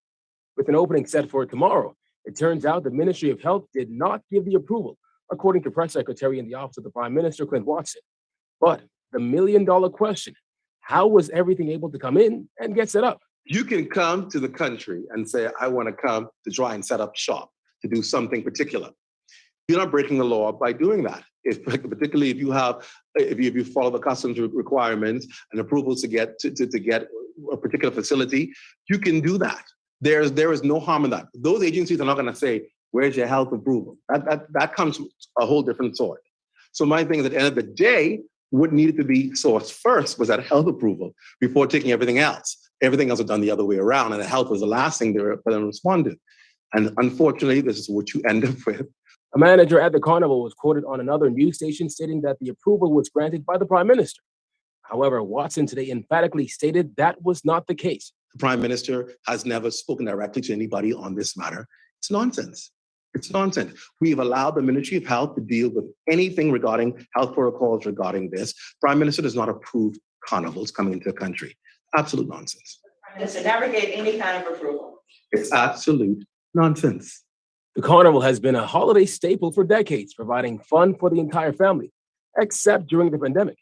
With an opening set for tomorrow, it turns out the Ministry of Health did not give the approval, according to Press Secretary in the Office of the Prime Minister, Clint Watson. But the million-dollar question, how was everything able to come in and get set up? You can come to the country and say, I want to come to try and set up shop, to do something particular. You're not breaking the law by doing that. Particularly if you follow the customs requirements and approvals to get a particular facility, you can do that. There is no harm in that. Those agencies are not going to say, where's your health approval? That comes a whole different sort. So my thing is, at the end of the day, what needed to be sourced first was that health approval before taking everything else. Everything else was done the other way around, and the health was the last thing they responded. And unfortunately, this is what you end up with. A manager at the carnival was quoted on another news station stating that the approval was granted by the Prime Minister. However, Watson today emphatically stated that was not the case. The Prime Minister has never spoken directly to anybody on this matter. It's nonsense. It's nonsense. We've allowed the Ministry of Health to deal with anything regarding health protocols regarding this. Prime Minister does not approve carnivals coming into the country. Absolute nonsense. Prime Minister never gave any kind of approval. It's absolute nonsense. The carnival has been a holiday staple for decades, providing fun for the entire family, except during the pandemic.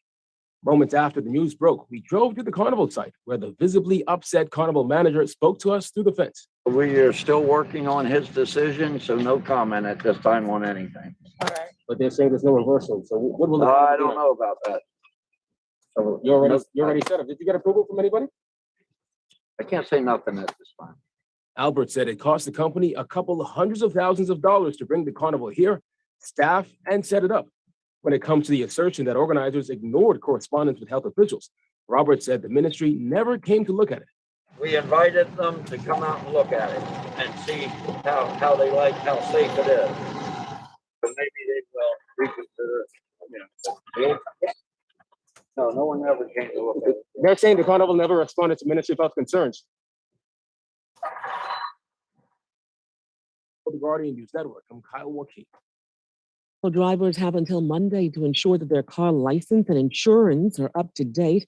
Moments after the news broke, we drove to the carnival site where the visibly upset carnival manager spoke to us through the fence. We are still working on his decision, so no comment at this time on anything. But they're saying there's no reversal. So what will I don't know about that. So you're already set up. Did you get approval from anybody? I can't say nothing at this time. Albert said it cost the company a couple of hundreds of thousands of dollars to bring the carnival here, staff, and set it up. When it comes to the assertion that organizers ignored correspondence with health officials, Robert said the ministry never came to look at it. We invited them to come out and look at it and see how they like, how safe it is. But maybe they will reconsider it. No one ever came to look at it. They're saying the carnival never responded to Ministry of Health concerns. For the Guardian News Network, I'm Kyle Joaquin. Well, drivers have until Monday to ensure that their car license and insurance are up to date,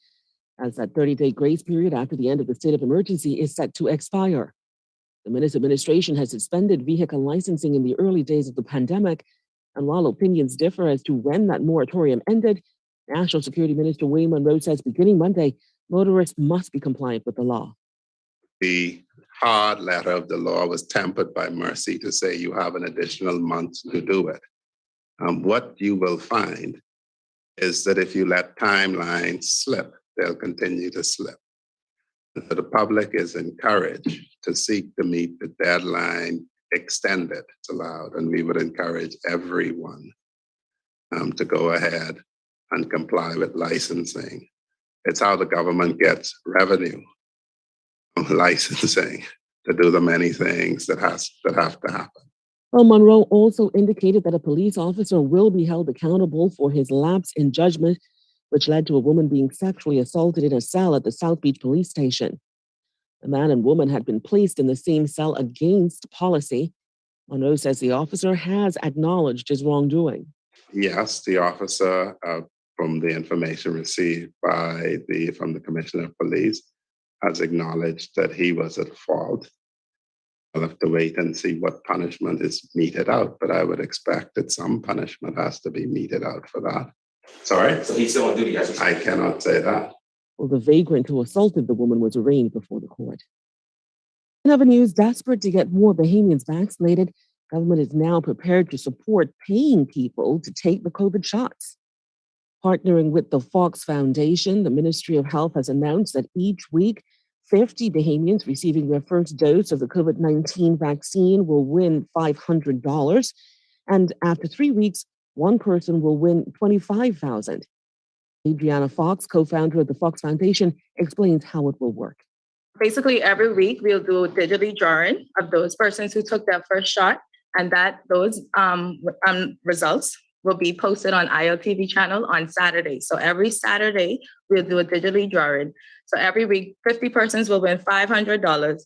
as that 30-day grace period after the end of the state of emergency is set to expire. The Minutes administration has suspended vehicle licensing in the early days of the pandemic, and while opinions differ as to when that moratorium ended, National Security Minister William Monroe says beginning Monday, motorists must be compliant with the law. The hard letter of the law was tempered by mercy to say you have an additional month to do it. What you will find is that if you let timelines slip, they'll continue to slip. So the public is encouraged to seek to meet the deadline extended, it's allowed, and we would encourage everyone to go ahead and comply with licensing. It's how the government gets revenue from licensing to do the many things that have to happen. Well, Monroe also indicated that a police officer will be held accountable for his lapse in judgment, which led to a woman being sexually assaulted in a cell at the South Beach police station. The man and woman had been placed in the same cell against policy. Monroe says the officer has acknowledged his wrongdoing. Yes, the officer, from the information received from the Commissioner of Police, has acknowledged that he was at fault. I'll have to wait and see what punishment is meted out, but I would expect that some punishment has to be meted out for that. Sorry? So he's still on duty as I cannot say that. Well, the vagrant who assaulted the woman was arraigned before the court. In other news, desperate to get more Bahamians vaccinated, government is now prepared to support paying people to take the COVID shots. Partnering with the Fox Foundation, the Ministry of Health has announced that each week, 50 Bahamians receiving their first dose of the COVID-19 vaccine will win $500. And after 3 weeks, one person will win $25,000. Adriana Fox, co-founder of the Fox Foundation, explains how it will work. Basically, every week we'll do a digitally drawing of those persons who took their first shot, and those results will be posted on ILTV channel on Saturday. So every Saturday, we'll do a digitally drawing. So every week, 50 persons will win $500,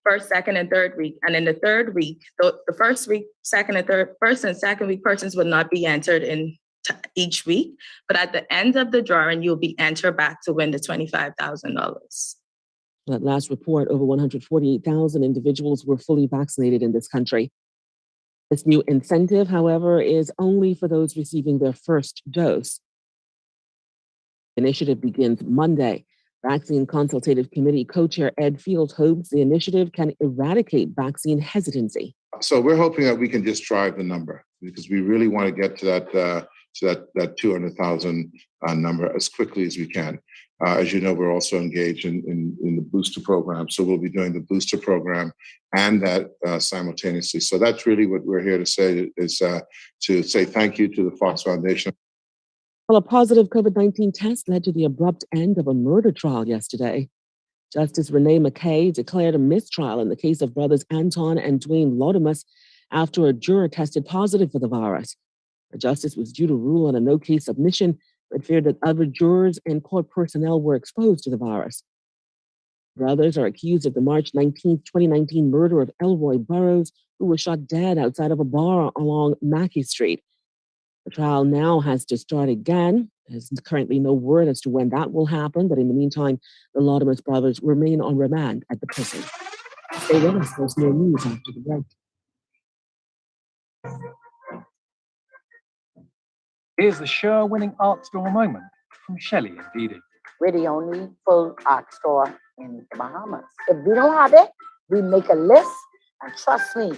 first, second, and third week. And in the third week, the first week, second and second week persons will not be entered in each week. But at the end of the drawing, you'll be entered back to win the $25,000. At last report, over 148,000 individuals were fully vaccinated in this country. This new incentive, however, is only for those receiving their first dose. The initiative begins Monday. Vaccine Consultative Committee co-chair Ed Fields hopes the initiative can eradicate vaccine hesitancy. So we're hoping that we can just drive the number because we really want to get to that 200,000 number as quickly as we can. As you know, we're also engaged in the booster program. So we'll be doing the booster program and that simultaneously. So that's really what we're here to say is to say thank you to the Fox Foundation. Well, a positive COVID-19 test led to the abrupt end of a murder trial yesterday. Justice Renee McKay declared a mistrial in the case of brothers Anton and Dwayne Laudamus after a juror tested positive for the virus. The justice was due to rule on a no-case submission, but feared that other jurors and court personnel were exposed to the virus. Brothers are accused of the March 19, 2019 murder of Elroy Burrows, who was shot dead outside of a bar along Mackey Street. The trial now has to start again. There's currently no word as to when that will happen, but in the meantime, the Laudamus brothers remain on remand at the prison. Stay with us, there's more news after the break. Here's the show-winning art store moment from Shelley and Dee Dee. We're the only full art store in the Bahamas. If we don't have it, we make a list, and trust me,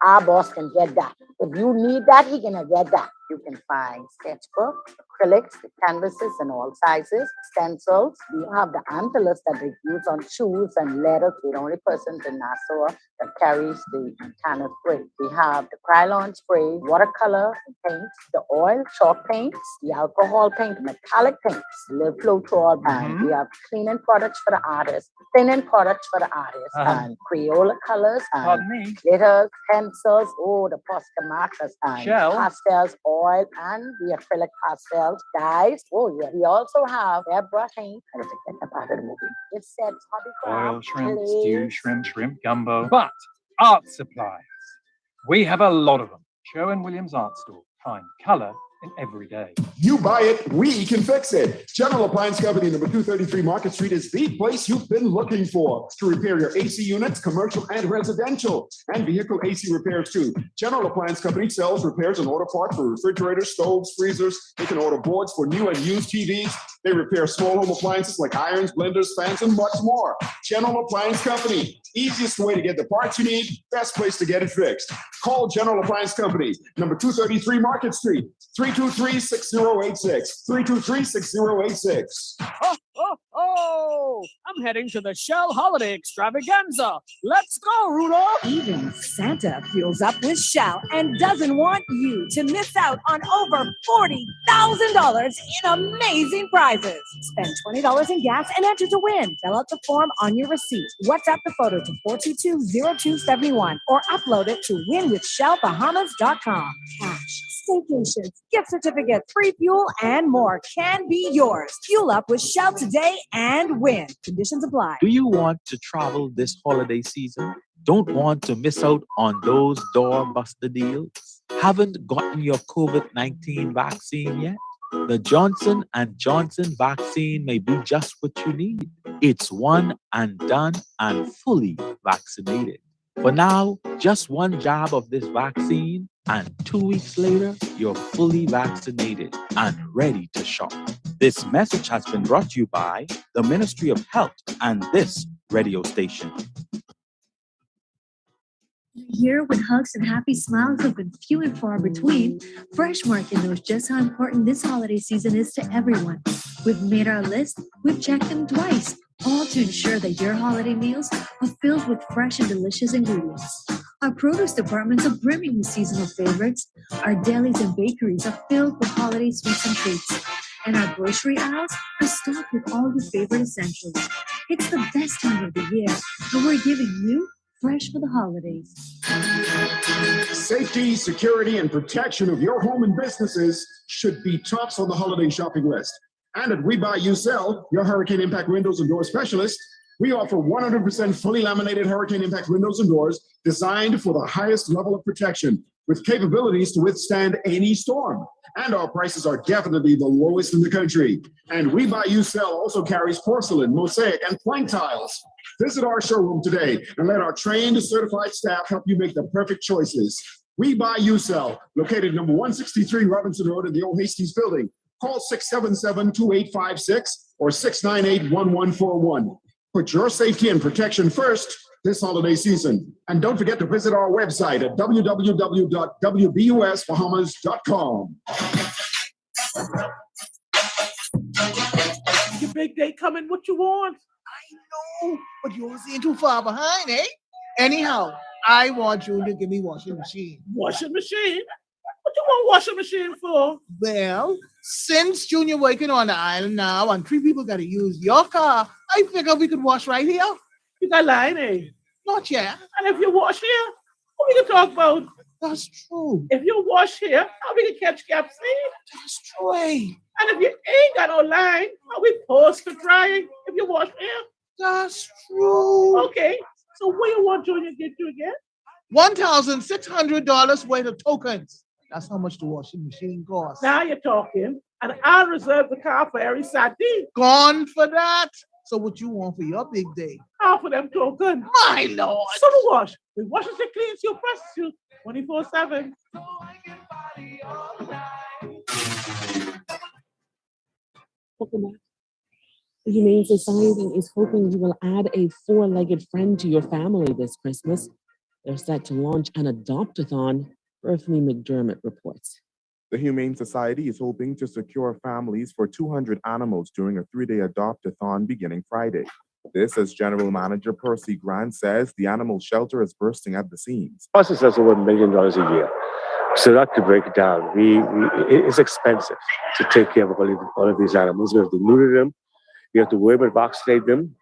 our boss can get that. If you need that, he can get that. You can find sketchbook, acrylics, the canvases in all sizes, stencils. We have the antlers that they use on shoes and leather. We're the only person in Nassau that carries the can of spray. We have the Krylon spray, watercolor paints, the oil, chalk paints, the alcohol paint, metallic paints, live flow through all brand. We have cleaning products for the artists, thinning products for the artists, and Crayola colors, and glitters, pencils, the Posca markers, and pastels, oil, and the acrylic pastels, dyes. We also have airbrush paint. I have to get that part of the movie. It says Oil, shrimp, stew, shrimp, gumbo. But art supplies. We have a lot of them. Sherwin Williams Art Store. Find color in every day. You buy it, we can fix it. General Appliance Company, number 233 Market Street is the place you've been looking for to repair your AC units, commercial and residential, and vehicle AC repairs too. General Appliance Company sells, repairs, and order parts for refrigerators, stoves, freezers. They can order boards for new and used TVs. They repair small home appliances like irons, blenders, fans, and much more. General Appliance Company, Easiest way to get the parts you need, best place to get it fixed. Call General Appliance Company, number 233 Market Street, 323-6086, 323-6086. Oh, I'm heading to the Shell Holiday Extravaganza. Let's go, Rudolph. Even Santa fuels up with Shell and doesn't want you to miss out on over $40,000 in amazing prizes. Spend $20 in gas and enter to win. Fill out the form on your receipt. WhatsApp the photo to 422-0271 or upload it to winwithshellbahamas.com. Cash, staycations, gift certificates, free fuel, and more can be yours. Fuel up with Shell today and win. Conditions apply. Do you want to travel this holiday season? Don't want to miss out on those doorbuster deals? Haven't gotten your COVID-19 vaccine yet? The Johnson & Johnson vaccine may be just what you need. It's one and done and fully vaccinated. For now, just one jab of this vaccine and 2 weeks later, you're fully vaccinated and ready to shop. This message has been brought to you by the Ministry of Health and this radio station. Here, with hugs and happy smiles have been few and far between, Fresh Market knows just how important this holiday season is to everyone. We've made our list, we've checked them twice, all to ensure that your holiday meals are filled with fresh and delicious ingredients. Our produce departments are brimming with seasonal favorites, our delis and bakeries are filled with holiday sweets and treats, and our grocery aisles are stocked with all your favorite essentials. It's the best time of the year, and we're giving you fresh for the holidays. Safety, security, and protection of your home and businesses should be tops on the holiday shopping list. And at We Buy You Sell, your hurricane impact windows and door specialist, we offer 100% fully laminated hurricane impact windows and doors designed for the highest level of protection with capabilities to withstand any storm. And our prices are definitely the lowest in the country. And We Buy You Sell also carries porcelain, mosaic, and plank tiles. Visit our showroom today and let our trained, certified staff help you make the perfect choices. We Buy You Sell, located number 163 Robinson Road in the Old Hastings Building. Call 677-2856 or 698-1141. Put your safety and protection first this holiday season. And don't forget to visit our website at www.wbusbahamas.com. Your big day coming, what you want? No, but you ain't too far behind, eh? Anyhow, I want you to give me washing machine. Washing machine? What you want washing machine for? Well, since Junior working on the island now and 3 people got to use your car, I figure we could wash right here. You got lying, eh? Not yet. And if you wash here, what we can talk about? That's true. If you wash here, how we can catch capsule? That's true, eh? And if you ain't got no line, how we post to try if you wash here? That's true. Okay, so what you want Junior to get you again? $1,600 worth of tokens. That's how much the washing machine costs. Now you're talking, and I'll reserve the car for every Saturday. Gone for that. So what you want for your big day? Half of them tokens. My Lord. So the wash. We wash and cleans you, presses you 24/7. The Humane Society is hoping you will add a four-legged friend to your family this Christmas. They're set to launch an adopt-a-thon, Earthly McDermott reports. The Humane Society is hoping to secure families for 200 animals during a 3-day adopt-a-thon beginning Friday. This, as General Manager Percy Grant says, the animal shelter is bursting at the seams. Process has over $1 million a year. So that to break it down, it's expensive to take care of all of these animals. We have to neuter them, we have to worry about vaccinate them,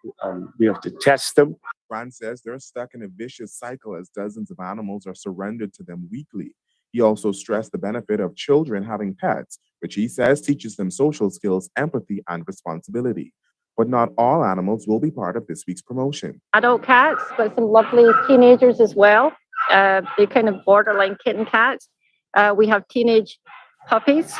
we have to test them. Grant says they're stuck in a vicious cycle as dozens of animals are surrendered to them weekly. He also stressed the benefit of children having pets, which he says teaches them social skills, empathy, and responsibility. But not all animals will be part of this week's promotion. Adult cats, but some lovely teenagers as well. They're kind of borderline kitten cats. We have teenage puppies.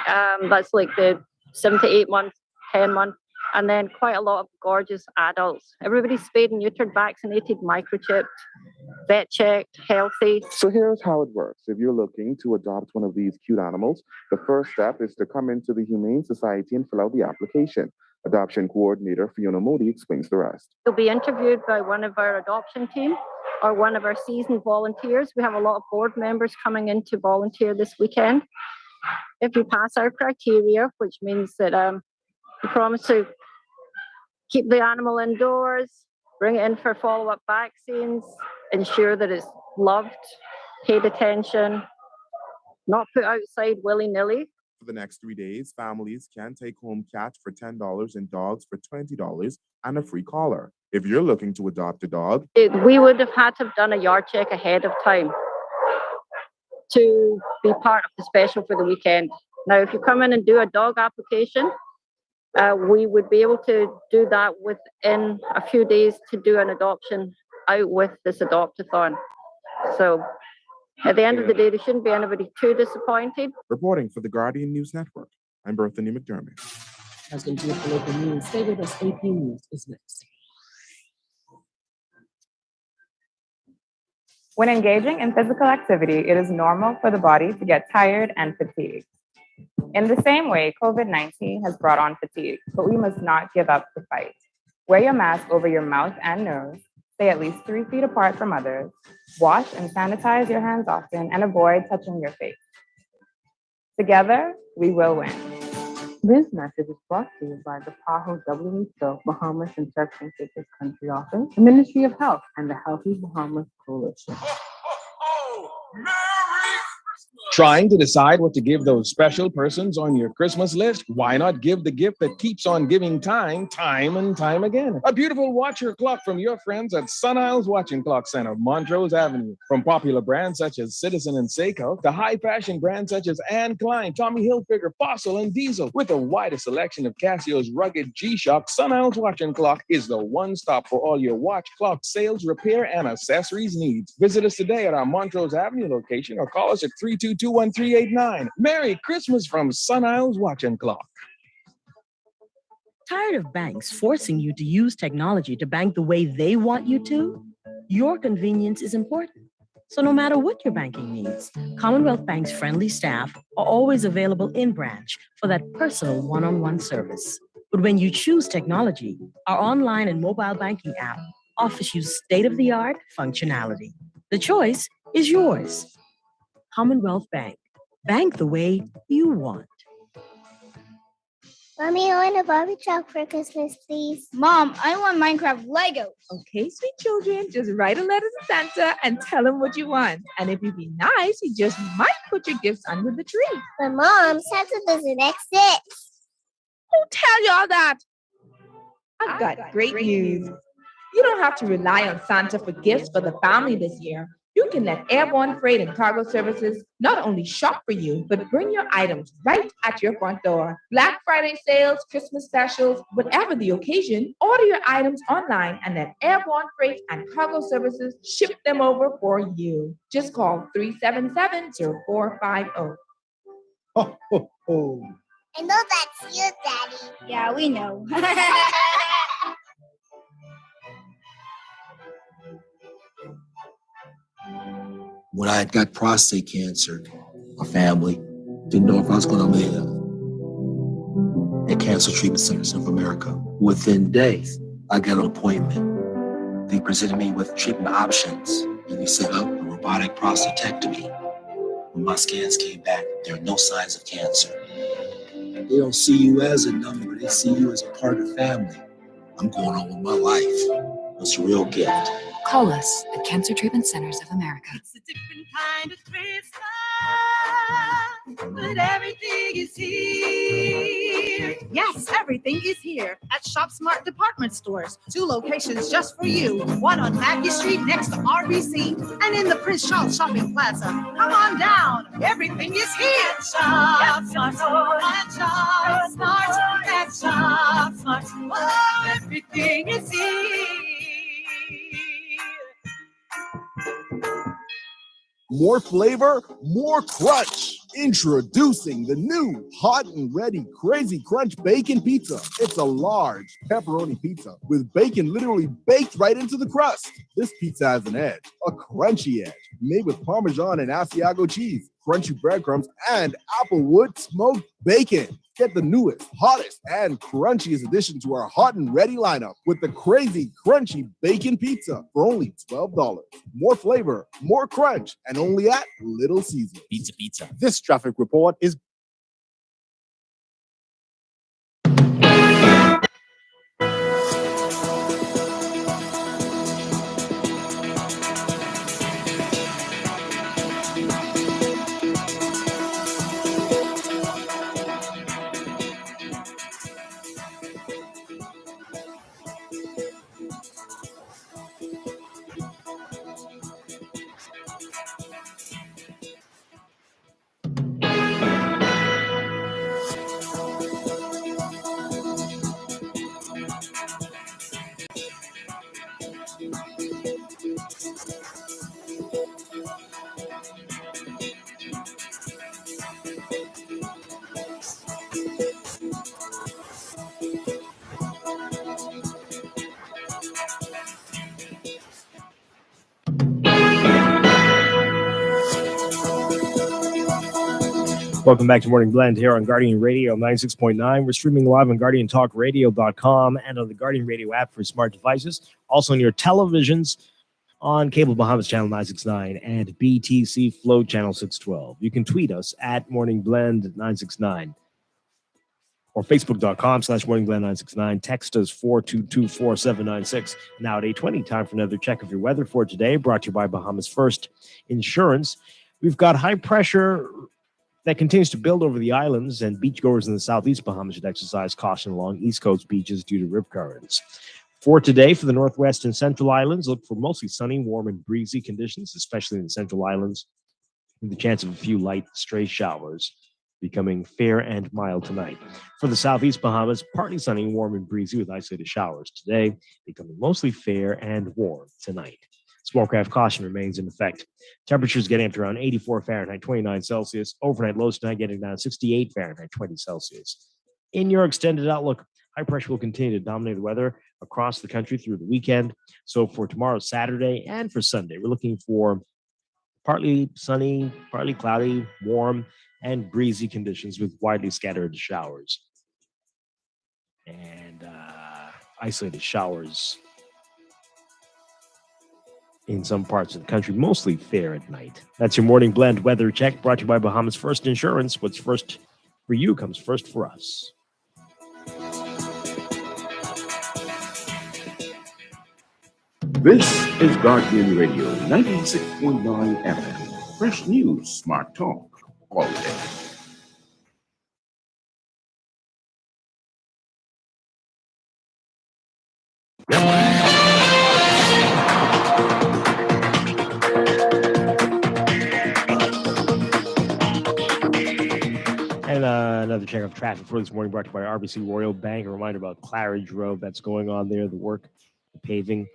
That's like the 7 to 8 months, 10 months. And then quite a lot of gorgeous adults. Everybody's spayed and neutered, vaccinated, microchipped, vet checked, healthy. So here's how it works. If you're looking to adopt one of these cute animals, the first step is to come into the Humane Society and fill out the application. Adoption coordinator Fiona Moody explains the rest. You'll be interviewed by one of our adoption team or one of our seasoned volunteers. We have a lot of board members coming in to volunteer this weekend. If you pass our criteria, which means that you promise to keep the animal indoors, bring it in for follow-up vaccines, ensure that it's loved, paid attention, not put outside willy-nilly. For the next 3 days, families can take home cats for $10 and dogs for $20 and a free collar. If you're looking to adopt a dog, We would have had to have done a yard check ahead of time to be part of the special for the weekend. Now, if you come in and do a dog application, we would be able to do that within a few days to do an adoption out with this adopt-a-thon. So at the end of the day, there shouldn't be anybody too disappointed. reporting for the Guardian News Network, I'm Berthany McDermott. That's going to do it for local news. Stay with us. AP News is next. When engaging in physical activity, it is normal for the body to get tired and fatigued. In the same way, COVID-19 has brought on fatigue, but we must not give up the fight. Wear your mask over your mouth and nose, stay at least 3 feet apart from others, wash and sanitize your hands often, and avoid touching your face. Together, we will win. This message is brought to you by the PAHO WHO Bahamas and Turks and Caicos Country Office, the Ministry of Health, and the Healthy Bahamas Coalition. Trying to decide what to give those special persons on your Christmas list? Why not give the gift that keeps on giving time and time again? A beautiful watcher clock from your friends at Sun Isles Watching Clock Center, Montrose Avenue. From popular brands such as Citizen and Seiko to high fashion brands such as Anne Klein, Tommy Hilfiger, Fossil, and Diesel. With the widest selection of Casio's rugged G-Shock, Sun Isles Watching Clock is the one stop for all your watch, clock, sales, repair, and accessories needs. Visit us today at our Montrose Avenue location or call us at 322-1389. Merry Christmas from Sun Isles Watching Clock. Tired of banks forcing you to use technology to bank the way they want you to? Your convenience is important. So no matter what your banking needs, Commonwealth Bank's friendly staff are always available in branch for that personal one-on-one service. But when you choose technology, our online and mobile banking app offers you state-of-the-art functionality. The choice is yours. Commonwealth Bank. Bank the way you want. Mommy, I want a Barbie truck for Christmas, please. Mom, I want Minecraft Legos. Okay, sweet children, just write a letter to Santa and tell him what you want. And if you be nice, he just might put your gifts under the tree. But Mom, Santa doesn't exist. Who tell y'all that? I've got great news. You don't have to rely on Santa for gifts for the family this year. You can let Airborne Freight and Cargo Services not only shop for you, but bring your items right at your front door. Black Friday sales, Christmas specials, whatever the occasion, order your items online and let Airborne Freight and Cargo Services ship them over for you. Just call 377-0450. I know that's you, Daddy. Yeah, we know. When I had got prostate cancer, my family didn't know if I was going to live. At Cancer Treatment Centers of America, within days, I got an appointment. They presented me with treatment options, and they set up a robotic prostatectomy. When my scans came back, there are no signs of cancer. They don't see you as a number, they see you as a part of the family. I'm going on with my life. It's a real gift. Call us at Cancer Treatment Centers of America. It's a different kind of Christmas, but everything is here. Yes, everything is here at Shop Smart Department Stores. 2 locations just for you. One on Mackey Street next to RBC and in the Prince Charles Shopping Plaza. Come on down. Everything is here. Shop Smart. Shop Smart. Shop Smart. Oh, everything is here. More flavor, more crunch. Introducing the new hot and ready Crazy Crunch Bacon Pizza. It's a large pepperoni pizza with bacon literally baked right into the crust. This pizza has an edge, a crunchy edge, made with Parmesan and Asiago cheese. crunchy breadcrumbs, and applewood smoked bacon. Get the newest, hottest, and crunchiest addition to our hot and ready lineup with the crazy crunchy bacon pizza for only $12. More flavor, more crunch, and only at Little Caesars. Pizza. This traffic report is Welcome back to Morning Blend here on Guardian Radio 96.9. We're streaming live on GuardianTalkRadio.com and on the Guardian Radio app for smart devices. Also on your televisions on Cable Bahamas Channel 969 and BTC Flow Channel 612. You can tweet us at Morning Blend 969 or Facebook.com/MorningBlend 969. Text us 422-4796. Now at 8:20, time for another check of your weather for today, brought to you by Bahamas First Insurance. We've got high pressure that continues to build over the islands, and beachgoers in the southeast Bahamas should exercise caution along East Coast beaches due to rip currents. For today, for the northwest and central islands, look for mostly sunny, warm, and breezy conditions, especially in the central islands, with the chance of a few light stray showers, becoming fair and mild tonight. For the southeast Bahamas, partly sunny, warm, and breezy with isolated showers today, becoming mostly fair and warm tonight. Smallcraft caution remains in effect. Temperatures getting up to around 84 Fahrenheit, 29 Celsius. Overnight lows tonight getting down 68 Fahrenheit, 20 Celsius. In your extended outlook, high pressure will continue to dominate the weather across the country through the weekend. So for tomorrow, Saturday, and for Sunday, we're looking for partly sunny, partly cloudy, warm, and breezy conditions with widely scattered showers. And isolated showers in some parts of the country, mostly fair at night. That's your Morning Blend weather check, brought to you by Bahamas First Insurance. What's first for you comes first for us. This is Guardian Radio 96.9 FM. Fresh news, smart talk, all day. And another check of traffic for this morning, brought to you by RBC Royal Bank. A reminder about Claridge Road that's going on there, the work, the paving.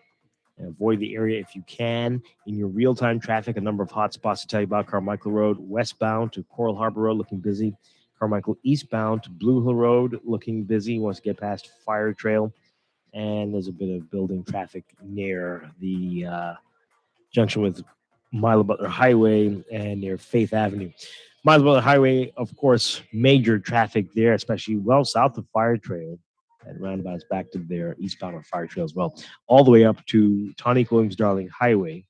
And avoid the area if you can. In your real-time traffic, a number of hot spots to tell you about. Carmichael Road westbound to Coral Harbor Road looking busy. Carmichael eastbound to Blue Hill Road looking busy once you get past Fire Trail. And there's a bit of building traffic near the junction with Milo Butler Highway and near Faith Avenue. Milo Butler Highway, of course, major traffic there, especially well south of Fire Trail. And roundabouts back to their eastbound on Fire Trail as well, all the way up to Tonic Williams-Darling Highway.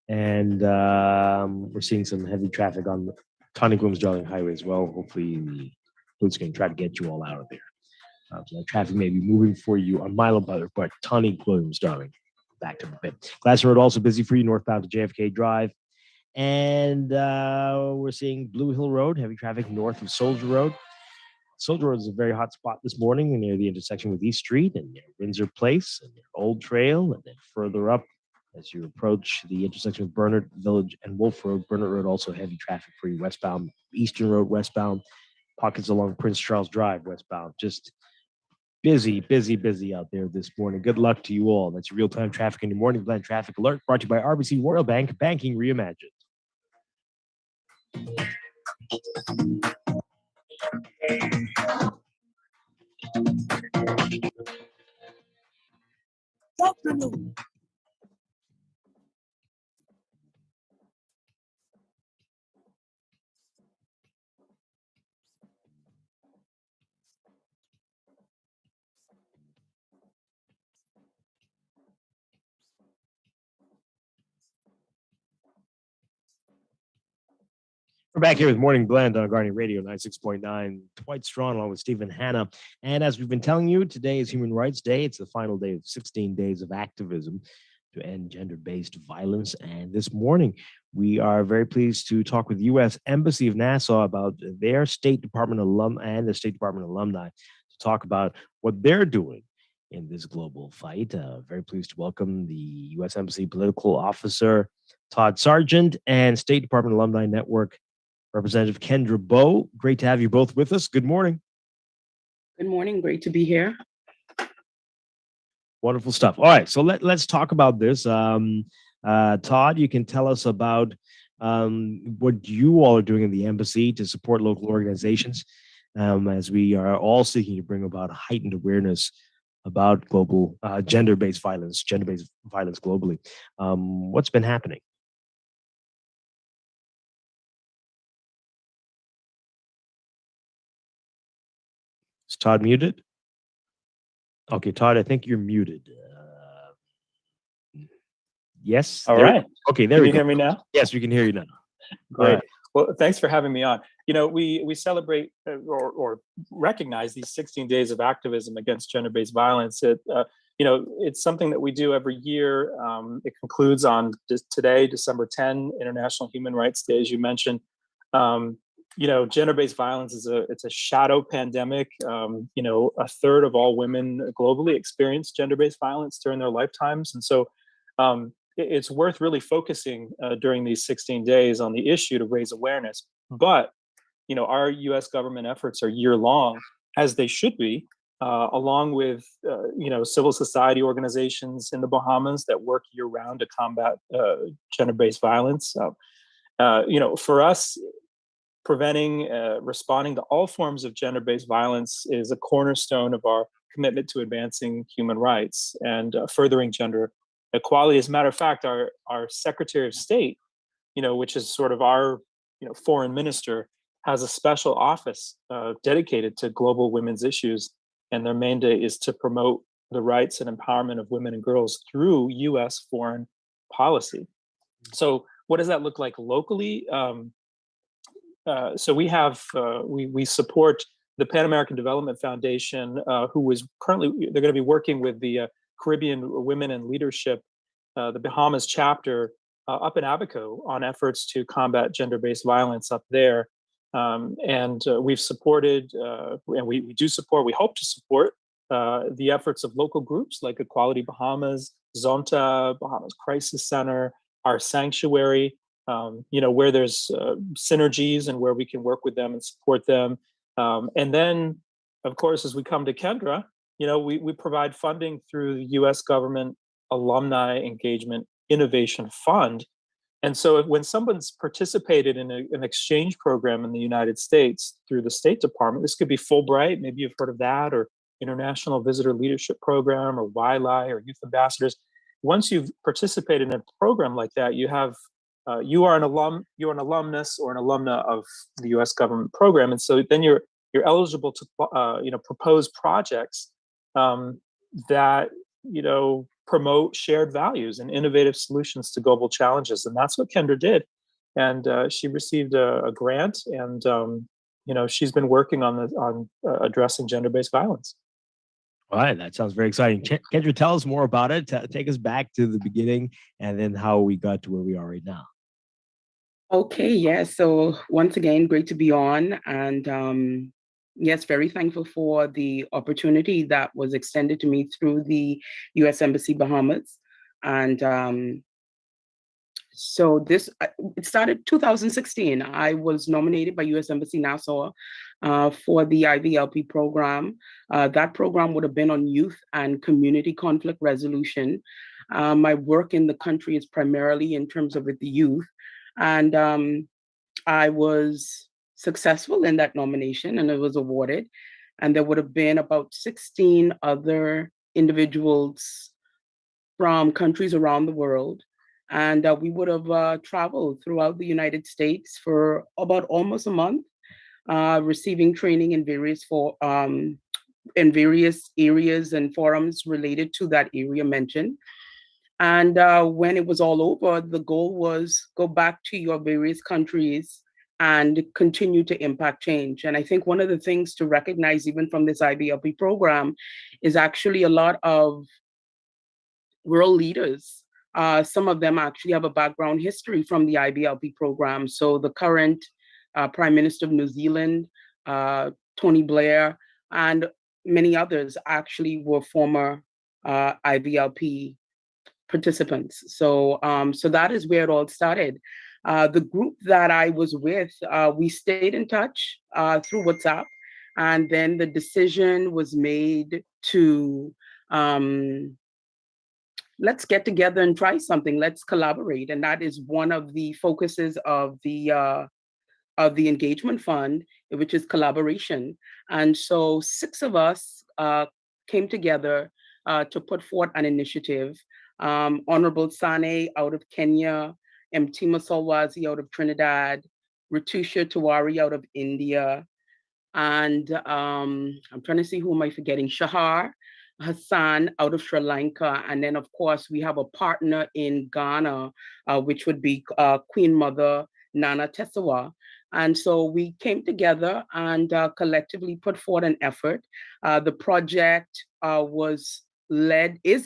And we're seeing some heavy traffic on the Tonic Williams-Darling Highway as well. Hopefully the police can try to get you all out of there. So that traffic may be moving for you on Milo Butler, but Tonic Williams-Darling back to the bit. Glass Road also busy for you northbound to JFK Drive. And we're seeing Blue Hill Road, heavy traffic north of Soldier Road. Soldier Road is a very hot spot this morning near the intersection with East Street and near Windsor Place and near Old Trail, and then further up as you approach the intersection with Bernard Village and Wolf Road. Bernard Road also heavy traffic for you westbound. Eastern Road westbound, pockets along Prince Charles Drive westbound. Just busy out there this morning. Good luck to you all. That's your real-time traffic in your Morning Blend traffic alert, brought to you by RBC Royal Bank, banking reimagined. We're back here with Morning Blend on Guardian Radio 96.9. Dwight Strawn along with Stephen Hanna. And as we've been telling you, today is Human Rights Day. It's the final day of 16 days of activism to end gender-based violence. And this morning, we are very pleased to talk with the U.S. Embassy of Nassau about their State Department alum and the State Department alumni to talk about what they're doing in this global fight. Very pleased to welcome the U.S. Embassy Political Officer Todd Sargent and State Department Alumni Network Representative Kendra Bowe. Great to have you both with us. Good morning. Good morning. Great to be here. Wonderful stuff. All right, so let's talk about this. Todd, you can tell us about what you all are doing in the embassy to support local organizations as we are all seeking to bring about a heightened awareness about global gender-based violence globally. What's been happening? Is Todd muted? Okay, Todd, I think you're muted. Yes. All right. Okay, there can we you go. hear me now? Yes, we can hear you now. Great. Well, thanks for having me on. You know, we celebrate or recognize these 16 days of activism against gender-based violence. It's something that we do every year. It concludes on today, December 10, International Human Rights Day, as you mentioned. Gender-based violence it's a shadow pandemic. A third of all women globally experience gender-based violence during their lifetimes. And so it's worth really focusing during these 16 days on the issue to raise awareness. But, our US government efforts are year-long, as they should be, along with, civil society organizations in the Bahamas that work year-round to combat gender-based violence. For us, preventing, responding to all forms of gender-based violence is a cornerstone of our commitment to advancing human rights and furthering gender equality. As a matter of fact, our Secretary of State, which is sort of our foreign minister, has a special office dedicated to global women's issues, and their mandate is to promote the rights and empowerment of women and girls through U.S. foreign policy. So, what does that look like locally? So we support the Pan American Development Foundation, who is currently, they're going to be working with the Caribbean Women in Leadership, the Bahamas chapter up in Abaco on efforts to combat gender-based violence up there. We've supported, and we do support, we hope to support the efforts of local groups like Equality Bahamas, Zonta, Bahamas Crisis Center, our sanctuary, where there's synergies and where we can work with them and support them. And then, of course, as we come to Kendra, we provide funding through the U.S. government Alumni Engagement Innovation Fund. And so when someone's participated in an exchange program in the United States through the State Department, this could be Fulbright, maybe you've heard of that, or International Visitor Leadership Program, or YLI, or Youth Ambassadors. Once you've participated in a program like that, you have you're an alumnus or an alumna of the U.S. government program, and so then you're eligible to propose projects that promote shared values and innovative solutions to global challenges, and that's what Kendra did. And she received a grant, and she's been working on addressing gender-based violence. All right, that sounds very exciting. Kendra, tell us more about it. Take us back to the beginning and then how we got to where we are right now. Okay, yes. So once again, great to be on. And yes, very thankful for the opportunity that was extended to me through the U.S. Embassy Bahamas. And so it started 2016. I was nominated by U.S. Embassy Nassau for the IVLP program. That program would have been on youth and community conflict resolution. My work in the country is primarily in terms of with the youth. And I was successful in that nomination, and it was awarded. And there would have been about 16 other individuals from countries around the world. And we would have traveled throughout the United States for about almost a month, receiving training in various areas and forums related to that area mentioned. And when it was all over, the goal was go back to your various countries and continue to impact change. And I think one of the things to recognize, even from this IBLP program, is actually a lot of world leaders. Some of them actually have a background history from the IBLP program. So the current Prime Minister of New Zealand, Tony Blair, and many others actually were former IBLP participants. So that is where it all started. The group that I was with, we stayed in touch through WhatsApp, and then the decision was made to let's get together and try something. Let's collaborate, and that is one of the focuses of the engagement fund, which is collaboration. And so 6 of us came together to put forth an initiative. Honorable Sane out of Kenya, Mtima Solwazi out of Trinidad, Ritusha Tiwari out of India, and I'm trying to see who am I forgetting, Shahar Hassan out of Sri Lanka. And then, of course, we have a partner in Ghana, which would be Queen Mother Nana Tesawa. And so we came together and collectively put forth an effort. The project is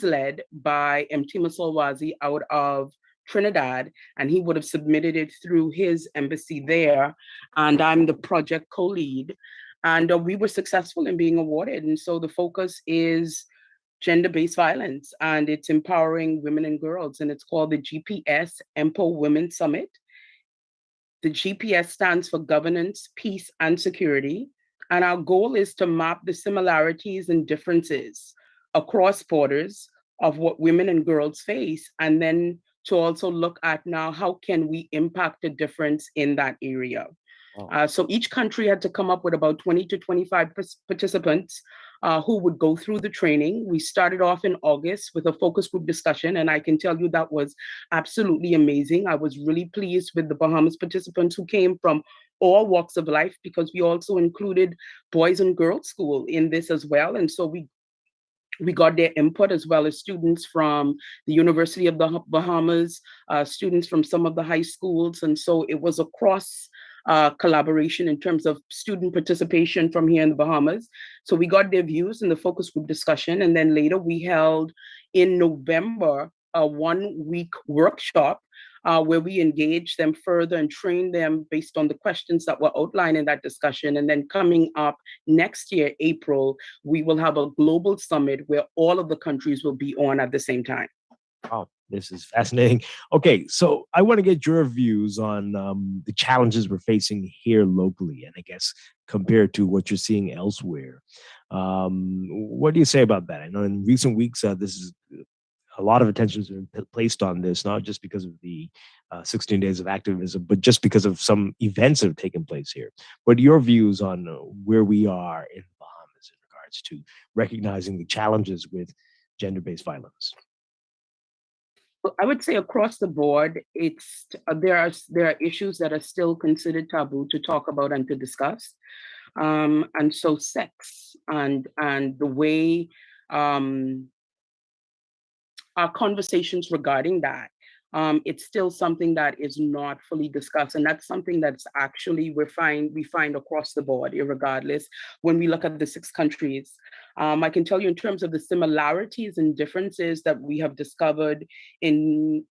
led by Mtima Solwazi out of Trinidad, and he would have submitted it through his embassy there. And I'm the project co-lead. And we were successful in being awarded. And so the focus is gender-based violence, and it's empowering women and girls. And it's called the GPS Empower Women Summit. The GPS stands for Governance, Peace, and Security. And our goal is to map the similarities and differences across borders of what women and girls face, and then to also look at now, how can we impact a difference in that area? So each country had to come up with about 20 to 25 participants who would go through the training. We started off in August with a focus group discussion, and I can tell you that was absolutely amazing. I was really pleased with the Bahamas participants who came from all walks of life, because we also included boys and girls school in this as well. And so we got their input, as well as students from the University of the Bahamas, students from some of the high schools. And so it was a cross collaboration in terms of student participation from here in the Bahamas. So we got their views in the focus group discussion. And then later we held in November a 1-week workshop where we engaged them further and trained them based on the questions that were outlined in that discussion. And then coming up next year, April, we will have a global summit where all of the countries will be on at the same time. Wow, this is fascinating. Okay, so I want to get your views on the challenges we're facing here locally, and I guess compared to what you're seeing elsewhere. What do you say about that? I know in recent weeks, this is a lot of attention has been placed on this, not just because of the 16 days of activism, but just because of some events that have taken place here. What are your views on where we are in the Bahamas in regards to recognizing the challenges with gender-based violence? I would say across the board, it's there are issues that are still considered taboo to talk about and to discuss, and so sex and the way our conversations regarding that, it's still something that is not fully discussed, and that's something that's actually we find across the board, irregardless. When we look at the 6 countries, I can tell you in terms of the similarities and differences that we have discovered in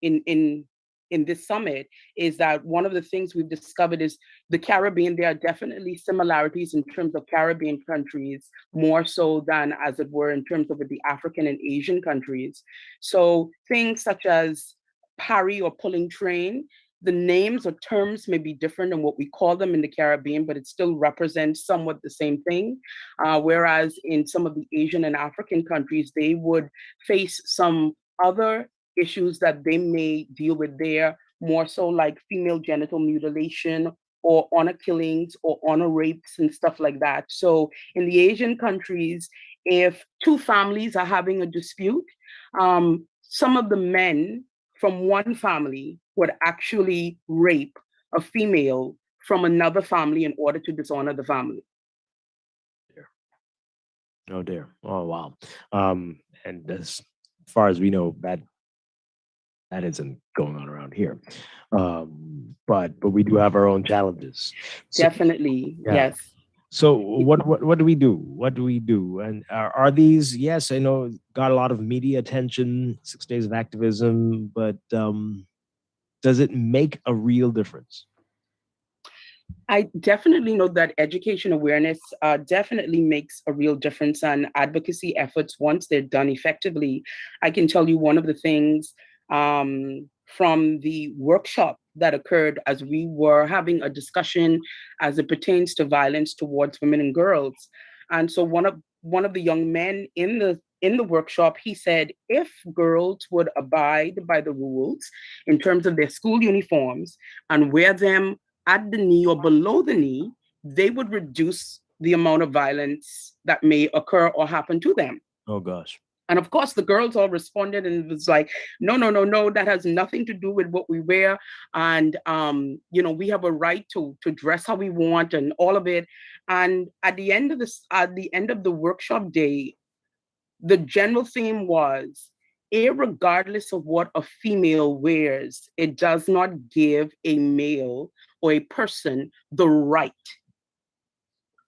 this summit, is that one of the things we've discovered is the Caribbean. There are definitely similarities in terms of Caribbean countries, more so than, as it were, in terms of the African and Asian countries. So things such as parry or pulling train, the names or terms may be different than what we call them in the Caribbean, but it still represents somewhat the same thing. Whereas in some of the Asian and African countries, they would face some other issues that they may deal with there, more so like female genital mutilation or honor killings or honor rapes and stuff like that. So in the Asian countries, if 2 families are having a dispute, some of the men from one family would actually rape a female from another family in order to dishonor the family. Oh dear. Oh wow. And as far as we know, that That isn't going on around here. But we do have our own challenges. So, Definitely, yeah. yes. So what do we do? What do we do? And are these? Yes, I know got a lot of media attention. 6 days of activism, but does it make a real difference? I definitely know that education awareness definitely makes a real difference, and advocacy efforts, once they're done effectively. I can tell you one of the things from the workshop that occurred as we were having a discussion as it pertains to violence towards women and girls. And so one of the young men in the workshop, he said, if girls would abide by the rules in terms of their school uniforms and wear them at the knee or below the knee, they would reduce the amount of violence that may occur or happen to them. Oh gosh. And of course, the girls all responded and it was like, no, no, no, no, that has nothing to do with what we wear. And, we have a right to dress how we want and all of it. And at the end of the workshop day, the general theme was, irregardless of what a female wears, it does not give a male or a person the right.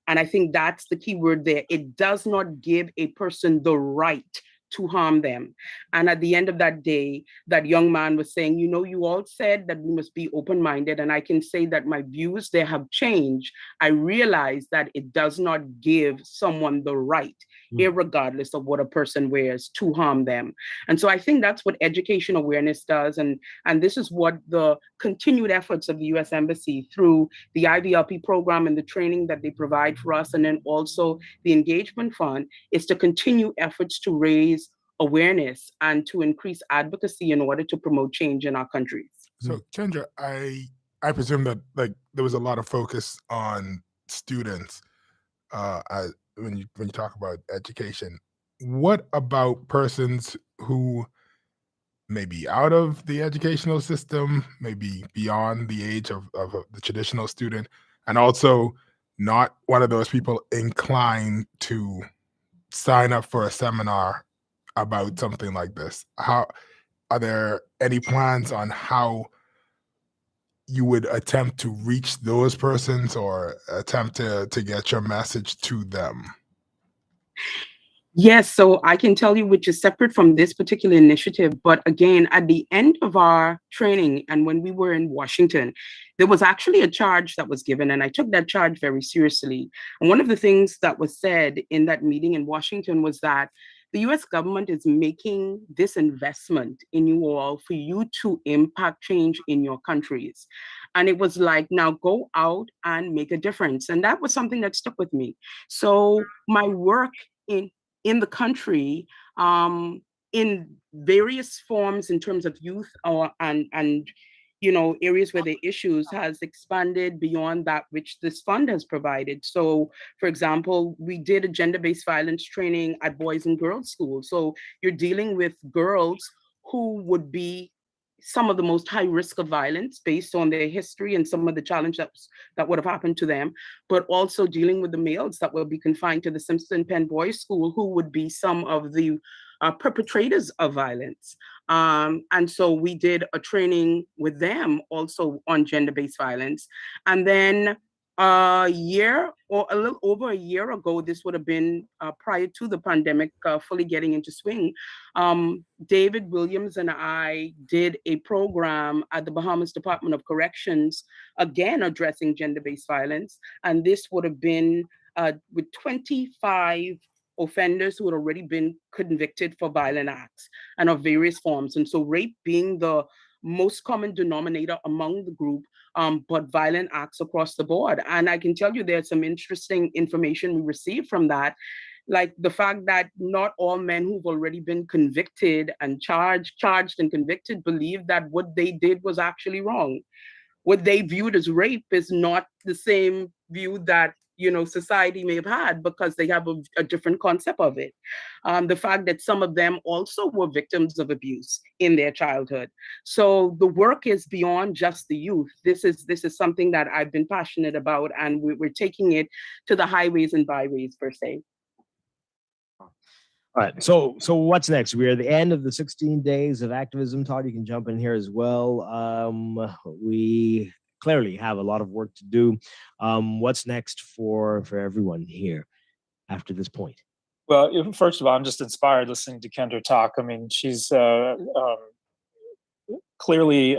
And I think that's the key word there. It does not give a person the right to harm them. And at the end of that day, that young man was saying, you all said that we must be open-minded, and I can say that my views there have changed. I realize that it does not give someone the right, irregardless of what a person wears, to harm them. And so I think that's what education awareness does. And this is what the continued efforts of the US Embassy through the IVLP program and the training that they provide for us, and then also the engagement fund, is to continue efforts to raise awareness and to increase advocacy in order to promote change in our countries. So Kendra, I presume that there was a lot of focus on students when you talk about education. What about persons who may be out of the educational system, maybe beyond the age of the traditional student, and also not one of those people inclined to sign up for a seminar about something like this? How are there any plans on how you would attempt to reach those persons or attempt to get your message to them? Yes, so I can tell you, which is separate from this particular initiative. But again, at the end of our training and when we were in Washington, there was actually a charge that was given, and I took that charge very seriously. And one of the things that was said in that meeting in Washington was that the US government is making this investment in you all for you to impact change in your countries. And it was like, now go out and make a difference. And that was something that stuck with me. So my work in the country, in various forms in terms of youth and areas where the issues, has expanded beyond that which this fund has provided. So, for example, we did a gender-based violence training at boys and girls schools. So you're dealing with girls who would be some of the most high risk of violence based on their history and some of the challenge that would have happened to them, but also dealing with the males that will be confined to the Simpson Penn Boys School, who would be some of the perpetrators of violence. And so we did a training with them also on gender-based violence. And then a year or a little over a year ago, this would have been prior to the pandemic fully getting into swing, David Williams and I did a program at the Bahamas Department of Corrections, again addressing gender-based violence. And this would have been with 25 offenders who had already been convicted for violent acts and of various forms. And so rape being the most common denominator among the group, but violent acts across the board. And I can tell you there's some interesting information we received from that, like the fact that not all men who've already been convicted and charged and convicted believe that what they did was actually wrong. What they viewed as rape is not the same view that society may have had, because they have a different concept of it. The fact that some of them also were victims of abuse in their childhood. So the work is beyond just the youth. This is something that I've been passionate about, and we're taking it to the highways and byways per se. All right. So what's next? We're at the end of the 16 days of activism. Todd, you can jump in here as well. We clearly have a lot of work to do. What's next for everyone here after this point? Well, first of all, I'm just inspired listening to Kendra talk. I mean, she's clearly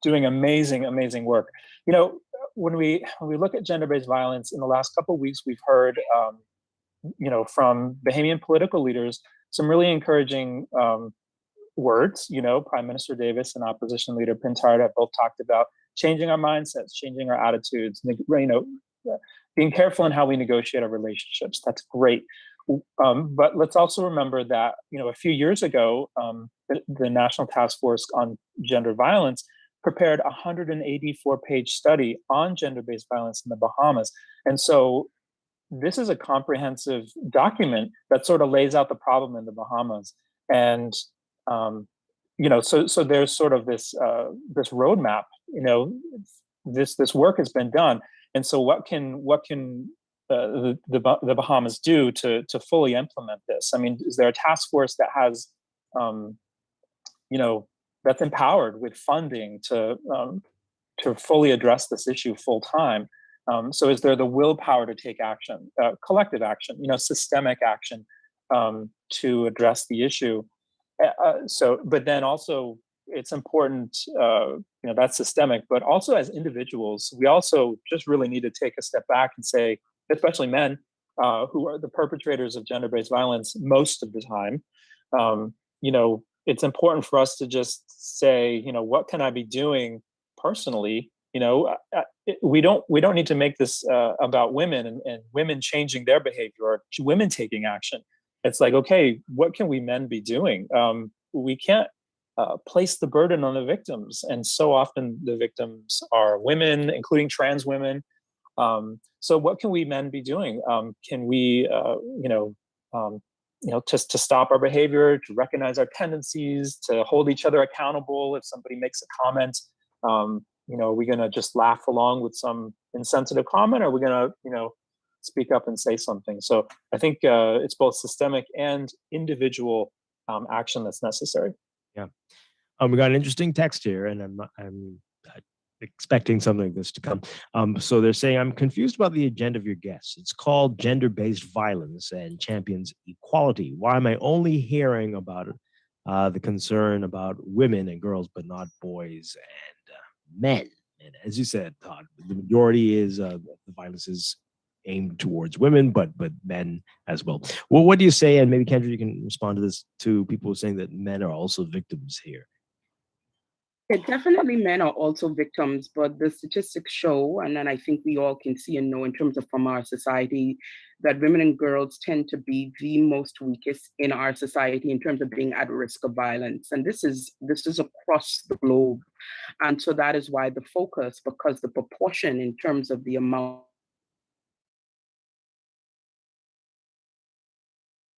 doing amazing work. You know, when we look at gender-based violence in the last couple of weeks, we've heard you know, from Bahamian political leaders, some really encouraging words. You know, Prime Minister Davis and Opposition Leader Pintarda have both talked about changing our mindsets, changing our attitudes, you know, being careful in how we negotiate our relationships. That's great. But let's also remember that, you know, a few years ago, the National Task Force on Gender Violence prepared a 184-page study on gender-based violence in the Bahamas. And so this is a comprehensive document that sort of lays out the problem in the Bahamas. And, you know, so there's sort of this roadmap, you know, this work has been done. And so what can the Bahamas do to fully implement this? I mean, is there a task force that has, you know, that's empowered with funding to fully address this issue full time? So is there the willpower to take action, collective action, you know, systemic action to address the issue? But then also it's important, you know, that's systemic, but also as individuals, we also just really need to take a step back and say, especially men who are the perpetrators of gender-based violence most of the time, you know, it's important for us to just say, you know, what can I be doing personally? You know, we don't need to make this about women and women changing their behavior or women taking action. It's like, okay, what can we men be doing? We can't place the burden on the victims, and so often the victims are women, including trans women. So what can we men be doing? Can we, to stop our behavior, to recognize our tendencies, to hold each other accountable if somebody makes a comment? You know, are we going to just laugh along with some insensitive comment, or are we going to, you know, speak up and say something? So I think it's both systemic and individual action that's necessary. Yeah. We got an interesting text here, and I'm expecting something like this to come. So they're saying, I'm confused about the agenda of your guests. It's called gender-based violence and champions equality. Why am I only hearing about it, the concern about women and girls, but not boys and men? And as you said, Todd, the majority is the violence is aimed towards women, but men as well. Well, what do you say? And maybe Kendra, you can respond to this, to people saying that men are also victims here. Yeah, definitely men are also victims, but the statistics show, and then I think we all can see and know in terms of from our society, that women and girls tend to be the most weakest in our society in terms of being at risk of violence. And this is across the globe. And so that is why the focus, because the proportion in terms of the amount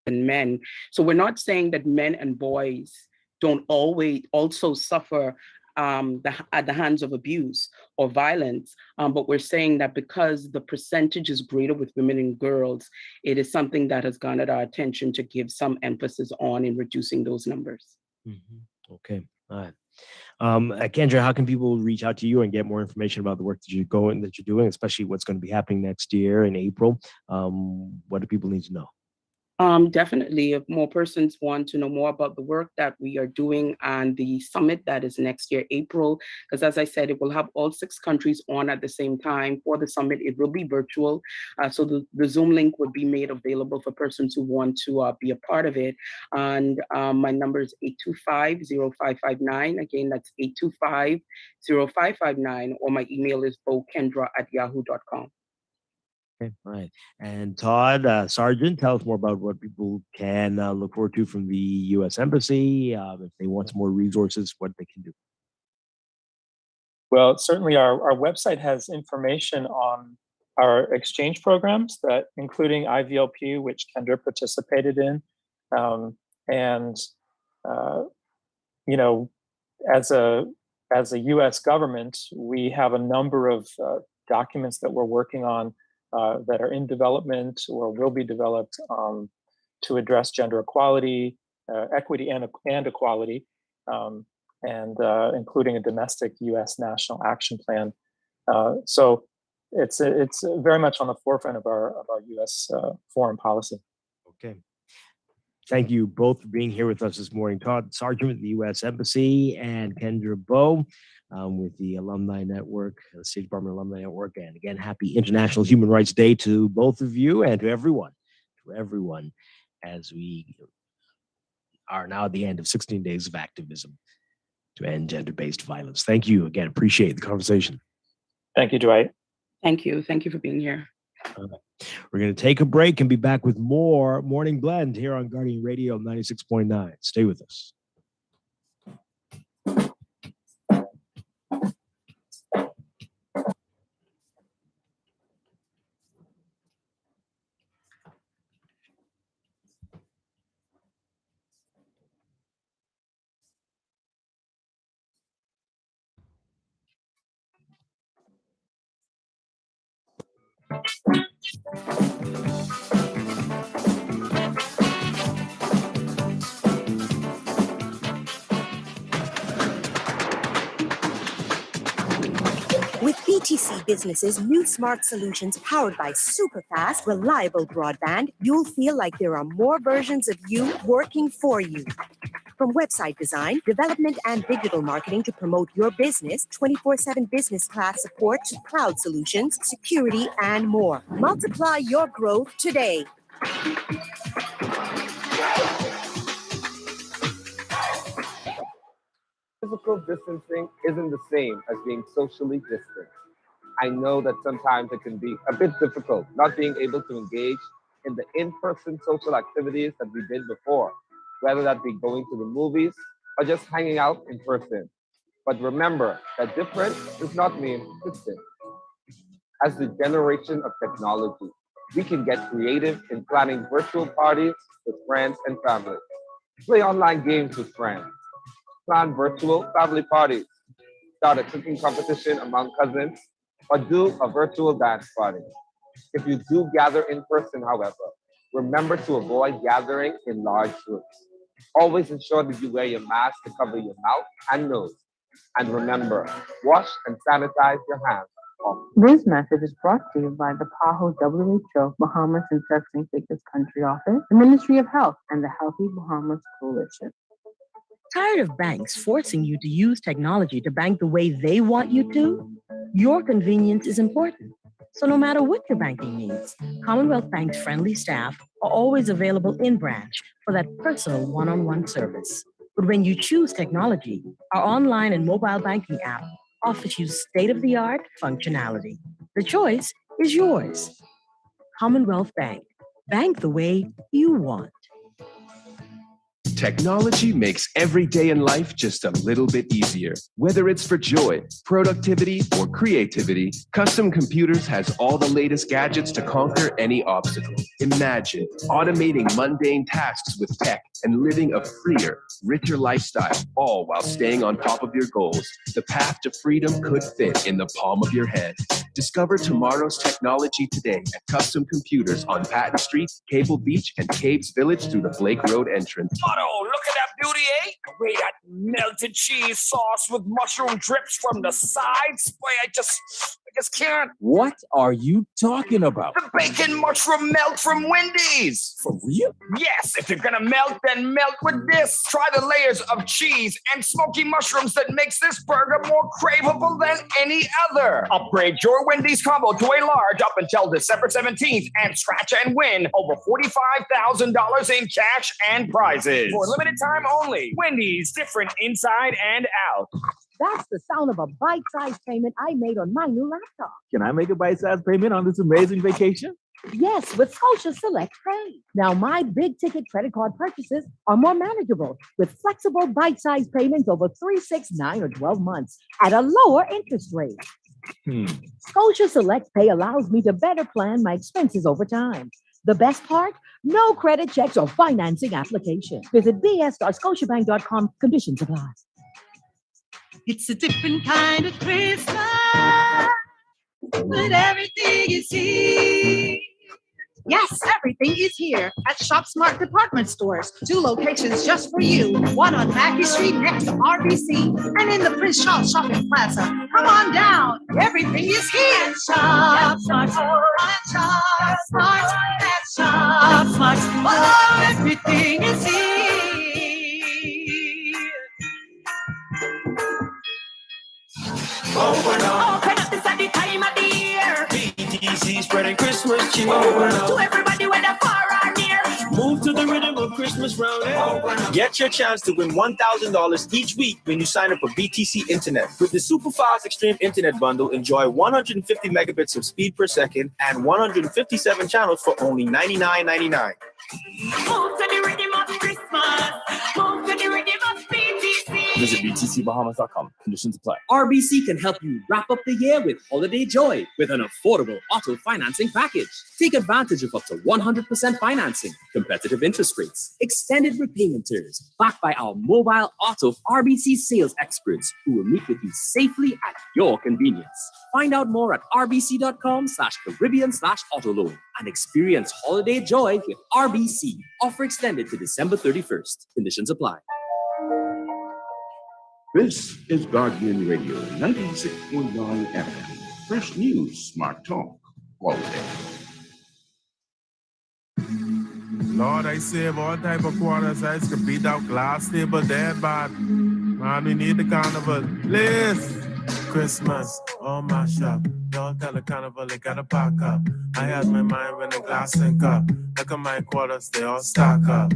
and men. So we're not saying that men and boys don't always also suffer at the hands of abuse or violence, but we're saying that because the percentage is greater with women and girls, it is something that has garnered our attention to give some emphasis on in reducing those numbers. Mm-hmm. Okay, all right. Kendra, how can people reach out to you and get more information about the work that you're doing, especially what's going to be happening next year in April? What do people need to know? Definitely, if more persons want to know more about the work that we are doing and the summit that is next year, April, because as I said, it will have all 6 countries on at the same time. For the summit, it will be virtual. So the Zoom link would be made available for persons who want to be a part of it. And my number is 825-0559. Again, that's 825-0559, or my email is bokendra@yahoo.com. Okay, all right. And Todd, Sergeant, tell us more about what people can look forward to from the U.S. Embassy. If they want some more resources, what they can do. Well, certainly our website has information on our exchange programs, that including IVLP, which Kendra participated in. You know, as a U.S. government, we have a number of documents that we're working on that are in development or will be developed to address gender equality, equity, and equality, and including a domestic U.S. national action plan. So it's very much on the forefront of our U.S. foreign policy. Okay. Thank you both for being here with us this morning. Todd Sargent with the U.S. Embassy and Kendra Bowe with the Alumni Network, the State Department Alumni Network. And again, happy International Human Rights Day to both of you and to everyone, as we are now at the end of 16 days of activism to end gender-based violence. Thank you again. Appreciate the conversation. Thank you, Dwight. Thank you. Thank you for being here. We're going to take a break and be back with more Morning Blend here on Guardian Radio 96.9. Stay with us. With BTC Business's new smart solutions powered by super fast, reliable broadband, you'll feel like there are more versions of you working for you. From website design, development, and digital marketing to promote your business, 24/7 business class support to cloud solutions, security, and more. Multiply your growth today. Physical distancing isn't the same as being socially distant. I know that sometimes it can be a bit difficult not being able to engage in the in-person social activities that we did before, whether that be going to the movies or just hanging out in person. But remember that different does not mean distant. As the generation of technology, we can get creative in planning virtual parties with friends and family, play online games with friends, plan virtual family parties, start a cooking competition among cousins, or do a virtual dance party. If you do gather in person, however, remember to avoid gathering in large groups. Always ensure that you wear your mask to cover your mouth and nose. And remember, wash and sanitize your hands. This message is brought to you by the PAHO WHO Bahamas and Turks and Caicos Country Office, the Ministry of Health, and the Healthy Bahamas Coalition. Tired of banks forcing you to use technology to bank the way they want you to? Your convenience is important. So no matter what your banking needs, Commonwealth Bank's friendly staff are always available in branch for that personal one-on-one service. But when you choose technology, our online and mobile banking app offers you state-of-the-art functionality. The choice is yours. Commonwealth Bank. Bank the way you want. Technology makes every day in life just a little bit easier. Whether it's for joy, productivity, or creativity, Custom Computers has all the latest gadgets to conquer any obstacle. Imagine automating mundane tasks with tech and living a freer, richer lifestyle, all while staying on top of your goals. The path to freedom could fit in the palm of your hand. Discover tomorrow's technology today at Custom Computers on Patton Street, Cable Beach, and Caves Village through the Blake Road entrance. Look at that beauty, eh? Wait, that melted cheese sauce with mushroom drips from the sides. Boy, I just can't. What are you talking about? The bacon mushroom melt from Wendy's. For real? Yes, if you're gonna melt, then melt with this. Try the layers of cheese and smoky mushrooms that makes this burger more craveable than any other. Upgrade your Wendy's combo to a large up until December 17th and scratch and win over $45,000 in cash and prizes. For a limited time only. Wendy's, different inside and out. That's the sound of a bite-sized payment I made on my new laptop. Can I make a bite-sized payment on this amazing vacation? Yes, with Scotia Select Pay. Now, my big-ticket credit card purchases are more manageable with flexible bite-sized payments over 3, 6, 9, or 12 months at a lower interest rate. Scotia Select Pay allows me to better plan my expenses over time. The best part? No credit checks or financing application. Visit bs.scotiabank.com. Conditions apply. It's a different kind of Christmas, but everything is here. Yes, everything is here at Shop Smart Department Stores. 2 locations just for you. One on Mackey Street next to RBC and in the Prince Charles Shopping Plaza. Come on down. Everything is here. At Shop Smart. At Shop Smart. At Shop Smart. Oh, everything is here. Open up the sunny time of the year. BTC spreading Christmas cheer. To everybody whether far or near. Move to the rhythm of Christmas round here. Get your chance to win $1,000 each week when you sign up for BTC Internet. With the Super Fast Extreme Internet Bundle, enjoy 150 megabits of speed per second and 157 channels for only $99.99. Move to the rhythm of Christmas. Move to the rhythm of BTC. Visit btcbahamas.com. Conditions apply. RBC can help you wrap up the year with holiday joy with an affordable auto financing package. Take advantage of up to 100% financing, competitive interest rates, extended repayment terms, backed by our mobile auto RBC sales experts who will meet with you safely at your convenience. Find out more at rbc.com/Caribbean/auto loan and experience holiday joy with RBC. Offer extended to December 31st. Conditions apply. This is Guardian Radio 96.9 FM. Fresh news, smart talk, all day. Lord, I save all type of quarter size to beat out glass table dead bad. Man, we need the carnival. Please. Christmas, oh my shop. Don't tell the carnival they gotta pack up. I had my mind when the glass and cup. Look at my quarters, they all stack up.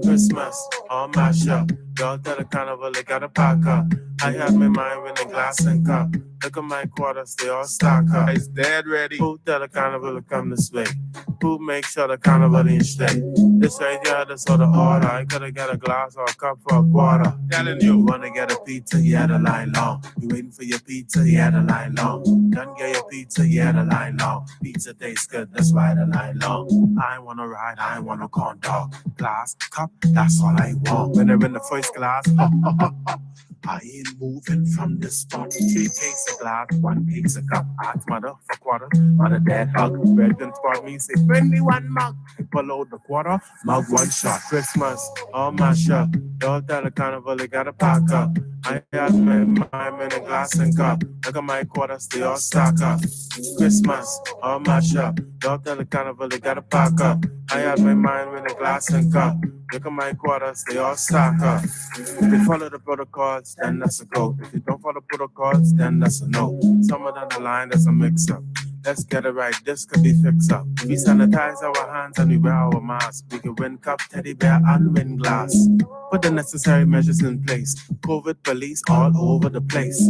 Christmas, all my shop. Don't tell the carnival they gotta pack up. I had my mind when the glass and cup. Look at my quarters, they all stack up. It's dead ready. Who tell the carnival to come this way? Who make sure the carnival ain't stay? This right here, this sort of order. I coulda got a glass or a cup for a quarter. Telling you wanna get a pizza, you had a line long. You waiting for your pizza, you had a line long. Done get your pizza, you had a line long. Pizza tastes good, that's why the line long. I wanna ride, I want a corn dog. Glass, cup, that's all I want. When they're in the first class, I ain't moving from this spot. 3 case of glass, 1 case of cup. Ask mother for quarter, mother dead hug. Bread can spot me, say, bring me 1 mug. Below the quarter, mug 1 shot. Christmas, all my shop. Don't tell the carnival they gotta pack up. I got my mind in a glass and cup. Look at my quarters, they all stack up. Christmas, all my shop. Don't tell the carnival they gotta pack up. I had my mind in a glass and cup. Look at my quarters, they all stack up. If you follow the protocols, then that's a go. If you don't follow protocols, then that's a no. Somewhere down the line, there's a mix-up. Let's get it right, this could be fixed up. We sanitize our hands and we wear our masks. We can win cup, teddy bear, and win glass. Put the necessary measures in place. COVID police all over the place.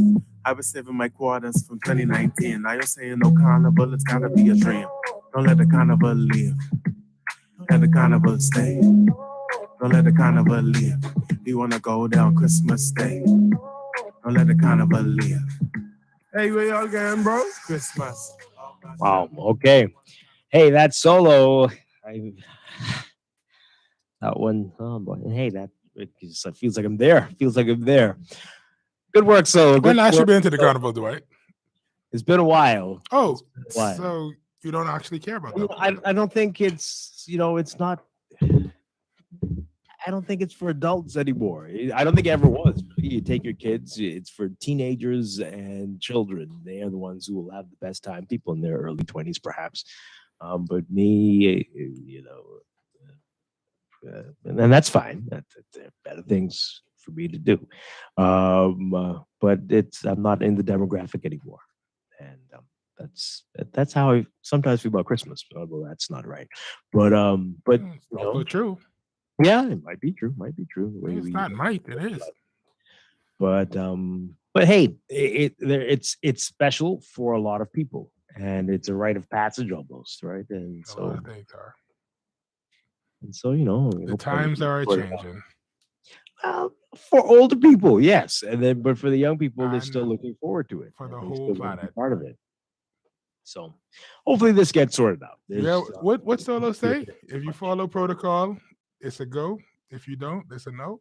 I was saving my quarters from 2019. Now you're saying no carnival, it's gotta be a dream. Don't let the carnival leave. Let the carnival stay. Don't let the carnival leave. We wanna go down Christmas Day. Don't let the carnival leave. Hey, where y'all going, bro? Christmas. Wow. Okay. Hey, that solo. That one. Oh boy. Hey, that it feels like I'm there. Feels like I'm there. Good work, solo. When Good last you work. been to the carnival, Dwight? It's been a while. Oh, It's been a while. so you don't actually care about that? I don't think it's it's not. I don't think it's for adults anymore. I don't think it ever was. You take your kids. It's for teenagers and children. They are the ones who will have the best time. People in their early 20s, perhaps. But me, and that's fine. There are better things for me to do. But I'm not in the demographic anymore, and that's how I sometimes feel about Christmas. Although that's not right. But true. Yeah, it might be true. Might be true. It's not might. It is. But hey, it's special for a lot of people, and it's a rite of passage almost, right? And A lot of things are. And so The times are changing. Well, for older people, yes, but for the young people, they're still looking forward to it. For the and they whole still wanna be planet. part of it. So, hopefully, this gets sorted out. Yeah. What Solo say? If you follow protocol, it's a go. If you don't, it's a no.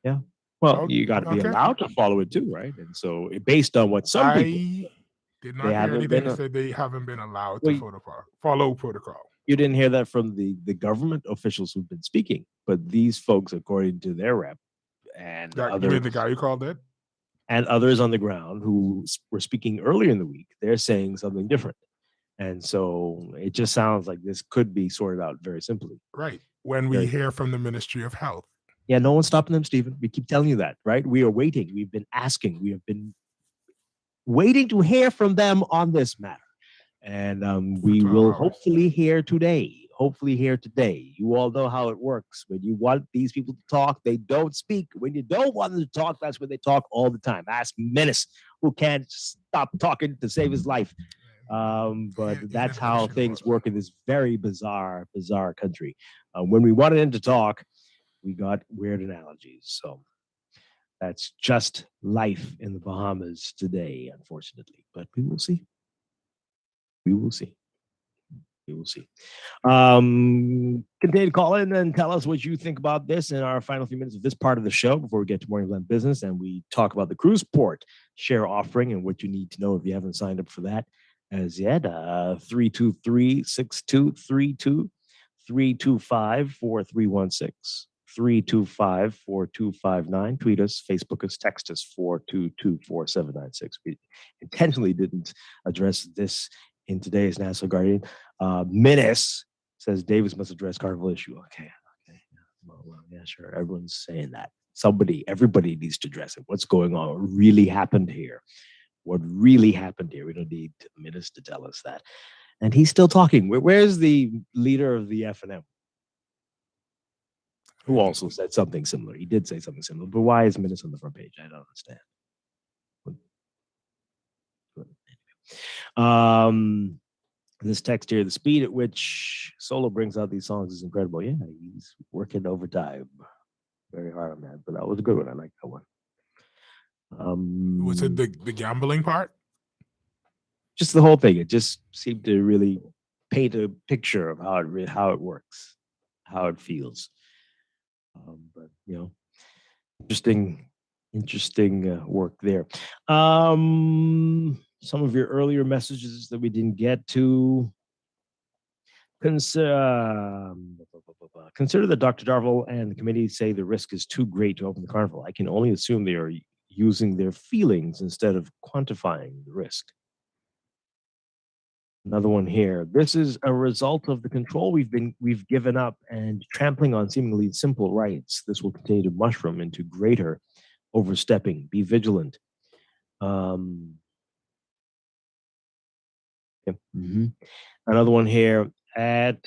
Yeah. Well, Okay, you got to be okay. allowed to follow it too, right? And so, based on what some people I did not they hear haven't anything been that a- said they haven't been allowed Well, to follow protocol. You didn't hear that from the government officials who've been speaking, but these folks, according to their rep and The guy you called it? and others on the ground who were speaking earlier in the week, they're saying something different. And so it just sounds like this could be sorted out very simply. Right. When we hear from the Ministry of Health. Yeah, no one's stopping them, Stephen. We keep telling you that, right? We are waiting. We've been asking. We have been waiting to hear from them on this matter. And we will hopefully hear today. You all know how it works. When you want these people to talk, they don't speak. When you don't want them to talk, that's when they talk all the time. Ask Menace, who can't stop talking to save his life. But that's how things work in this very bizarre country. When we wanted him to talk, we got weird analogies. So that's just life in the Bahamas today, unfortunately. But we will see. We will see. Continue to call in and tell us what you think about this in our final few minutes of this part of the show before we get to Morning Blend Business and we talk about the cruise port share offering and what you need to know if you haven't signed up for that as yet. 323-6232, 325-4316, 325-4259. Tweet us, Facebook us, text us 422-4796. We intentionally didn't address this in today's National Guardian. Menace says Davis must address carnival issue. Okay. Well, yeah, sure. Everyone's saying that. Everybody needs to address it. What's going on? What really happened here? We don't need Menace to tell us that. And he's still talking. Where's the leader of the FNM? Who also said something similar. He did say something similar. But why is Menace on the front page? I don't understand. This text here, the speed at which Solo brings out these songs is incredible. Yeah, he's working overtime. Very hard on that, but that was a good one. I like that one. Was it the gambling part? Just the whole thing. It just seemed to really paint a picture of how it works, how it feels. But interesting work there. Some of your earlier messages that we didn't get to. Consider that Dr. Darville and the committee say the risk is too great to open the carnival. I can only assume they are using their feelings instead of quantifying the risk. Another one here. This is a result of the control we've given up and trampling on seemingly simple rights. This will continue to mushroom into greater overstepping. Be vigilant. Another one here at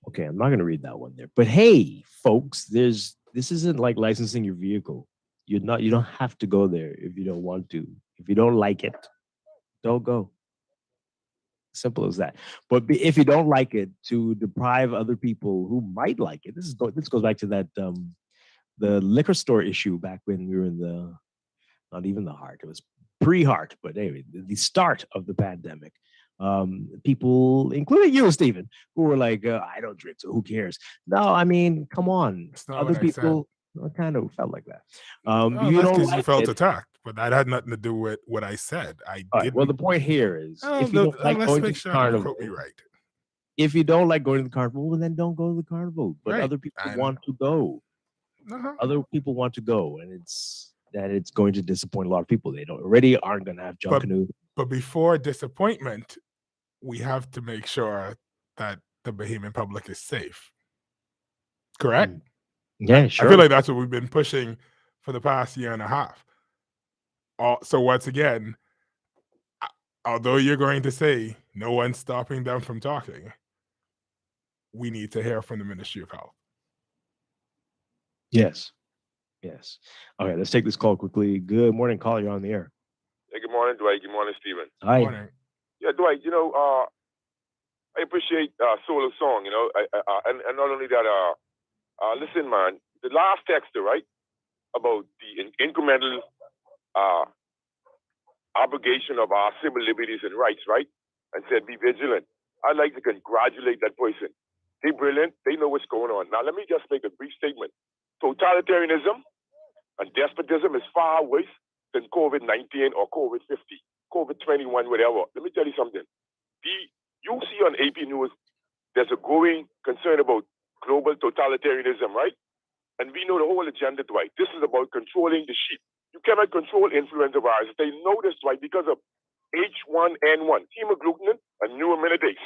okay, I'm not going to read that one there. But hey, folks, this isn't like licensing your vehicle. You don't have to go there if you don't want to. If you don't like it, don't go. Simple as that. But if you don't like it, to deprive other people who might like it. This goes back to that the liquor store issue back when we were in the, not even the heart, it was pre-heart, but anyway, the start of the pandemic. People, including you, Stephen, who were like, I don't drink, so who cares? No, I mean, come on. Other people kind of felt like that. You felt attacked, but that had nothing to do with what I said. Well, the point here is, if you don't like going to the carnival, if you don't like going to the carnival, well, then don't go to the carnival. But other people want to go. Other people want to go, and it's going to disappoint a lot of people. They already aren't going to have John Canoe. But before disappointment, we have to make sure that the Bahamian public is safe. Correct? Yeah, sure. I feel like that's what we've been pushing for the past year and a half. So once again, although you're going to say no one's stopping them from talking, we need to hear from the Ministry of Health. Yes. Okay, let's take this call quickly. Good morning, caller. You're on the air. Hey, good morning, Dwight. Good morning, Stephen. Hi. Good morning. Yeah, Dwight, I appreciate Solo's song, and not only that, listen, man, the last texter, right, about the incremental obligation of our civil liberties and rights, right, and said be vigilant. I'd like to congratulate that person. They're brilliant. They know what's going on. Now, let me just make a brief statement. Totalitarianism and despotism is far worse than COVID-19 or COVID-50, COVID-21, whatever. Let me tell you something. You see on AP News, there's a growing concern about global totalitarianism, right? And we know the whole agenda, Dwight. This is about controlling the sheep. You cannot control influenza virus. They know this, Dwight, because of H1N1, hemagglutinin, and neuraminidase.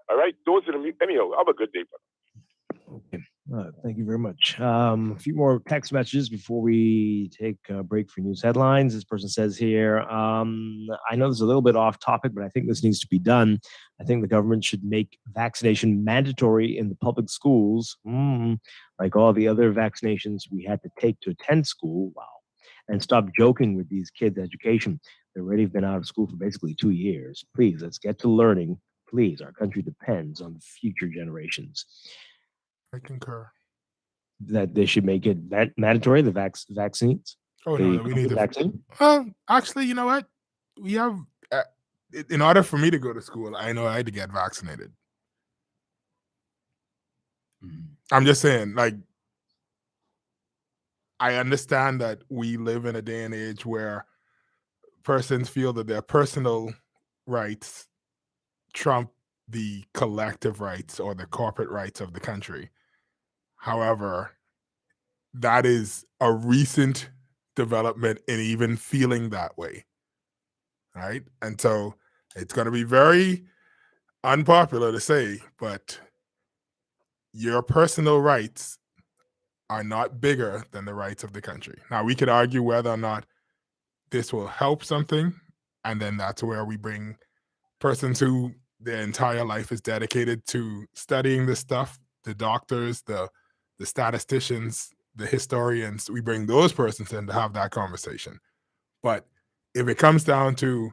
All right? Those are the... Anyhow, have a good day, brother. Okay. Thank you very much. A few more text messages before we take a break for news headlines. This person says here, I know this is a little bit off topic, but I think this needs to be done. I think the government should make vaccination mandatory in the public schools, like all the other vaccinations we had to take to attend school. Wow. And stop joking with these kids' education. They've already been out of school for basically 2 years. Please, let's get to learning. Please, our country depends on future generations. I concur. That they should make it mandatory, the vaccines. Oh, no, we need the vaccine. Well, actually, you know what? We have, in order for me to go to school, I know I had to get vaccinated. I'm just saying, like, I understand that we live in a day and age where persons feel that their personal rights trump the collective rights or the corporate rights of the country. However, that is a recent development in even feeling that way, right? And so it's going to be very unpopular to say, but your personal rights are not bigger than the rights of the country. Now, we could argue whether or not this will help something, and then that's where we bring persons who their entire life is dedicated to studying this stuff, the doctors, the statisticians, the historians, we bring those persons in to have that conversation. But if it comes down to,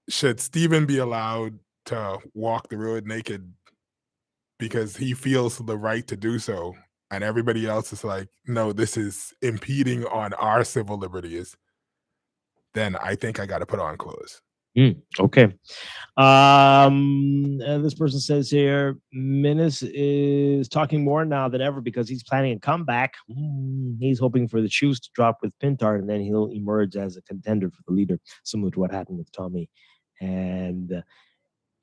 should Stephen be allowed to walk the road naked because he feels the right to do so, and everybody else is like, no, this is impeding on our civil liberties, then I think I got to put on clothes. Okay. This person says here, Menace is talking more now than ever because he's planning a comeback. He's hoping for the shoes to drop with Pintard, and then he'll emerge as a contender for the leader, similar to what happened with Tommy and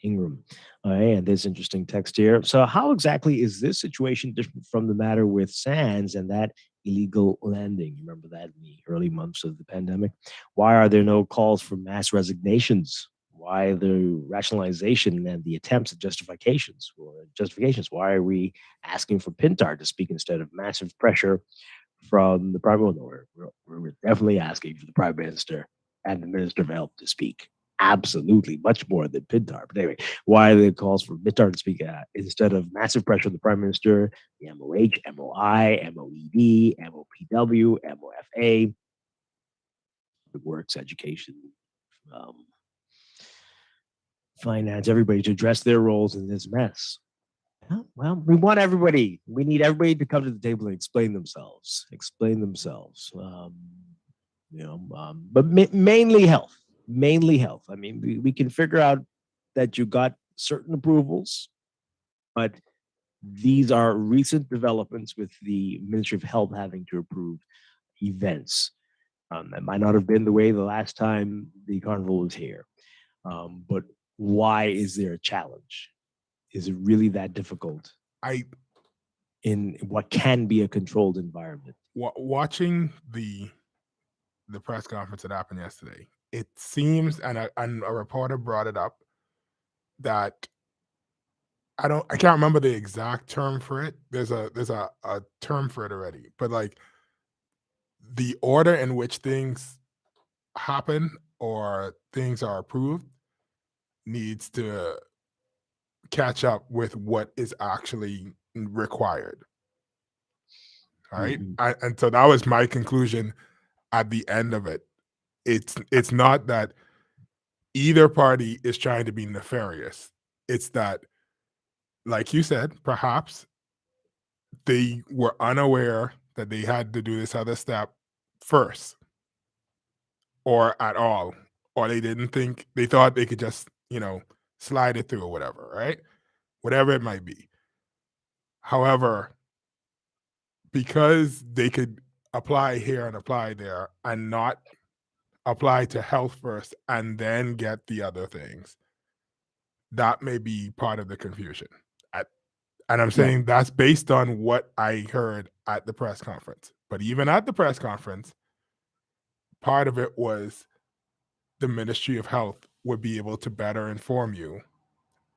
Ingram. And this interesting text here. So how exactly is this situation different from the matter with Sands and that illegal landing? Remember that in the early months of the pandemic? Why are there no calls for mass resignations? Why the rationalization and the attempts at justifications? Why are we asking for Pintard to speak instead of massive pressure from the Prime Minister? We're definitely asking for the Prime Minister and the Minister of Health to speak. Absolutely, much more than Pintard. But anyway, why the calls for Pintard to speak instead of massive pressure on the Prime Minister, the MOH, MOI, MOED, MOPW, MOFA, the works, education, finance, everybody to address their roles in this mess. Well, we want everybody. We need everybody to come to the table and explain themselves. But mainly health. Mainly health. I mean, we can figure out that you got certain approvals, but these are recent developments with the Ministry of Health having to approve events. That might not have been the way the last time the carnival was here. But why is there a challenge? Is it really that difficult? In what can be a controlled environment? Watching the press conference that happened yesterday, it seems, and a reporter brought it up, that I can't remember the exact term for it. There's a term for it already, but like the order in which things happen or things are approved needs to catch up with what is actually required. All right. And so that was my conclusion at the end of it. It's not that either party is trying to be nefarious. It's that, like you said, perhaps they were unaware that they had to do this other step first or at all, or they thought they could just, slide it through or whatever, right? Whatever it might be. However, because they could apply here and apply there and not apply to health first and then get the other things. That may be part of the confusion. And I'm saying that's based on what I heard at the press conference. But even at the press conference, part of it was the Ministry of Health would be able to better inform you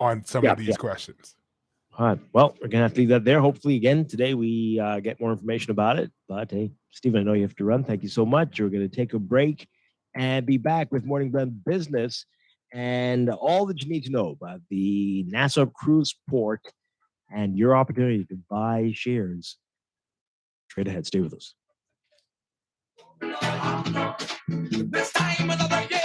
on some of these questions. All right. Well, we're going to have to leave that there. Hopefully, again, today we get more information about it. But hey, Stephen, I know you have to run. Thank you so much. We're going to take a break and be back with Morning Blend Business and all that you need to know about the Nassau Cruise Port and your opportunity to buy shares. Straight ahead. Stay with us. This time another year.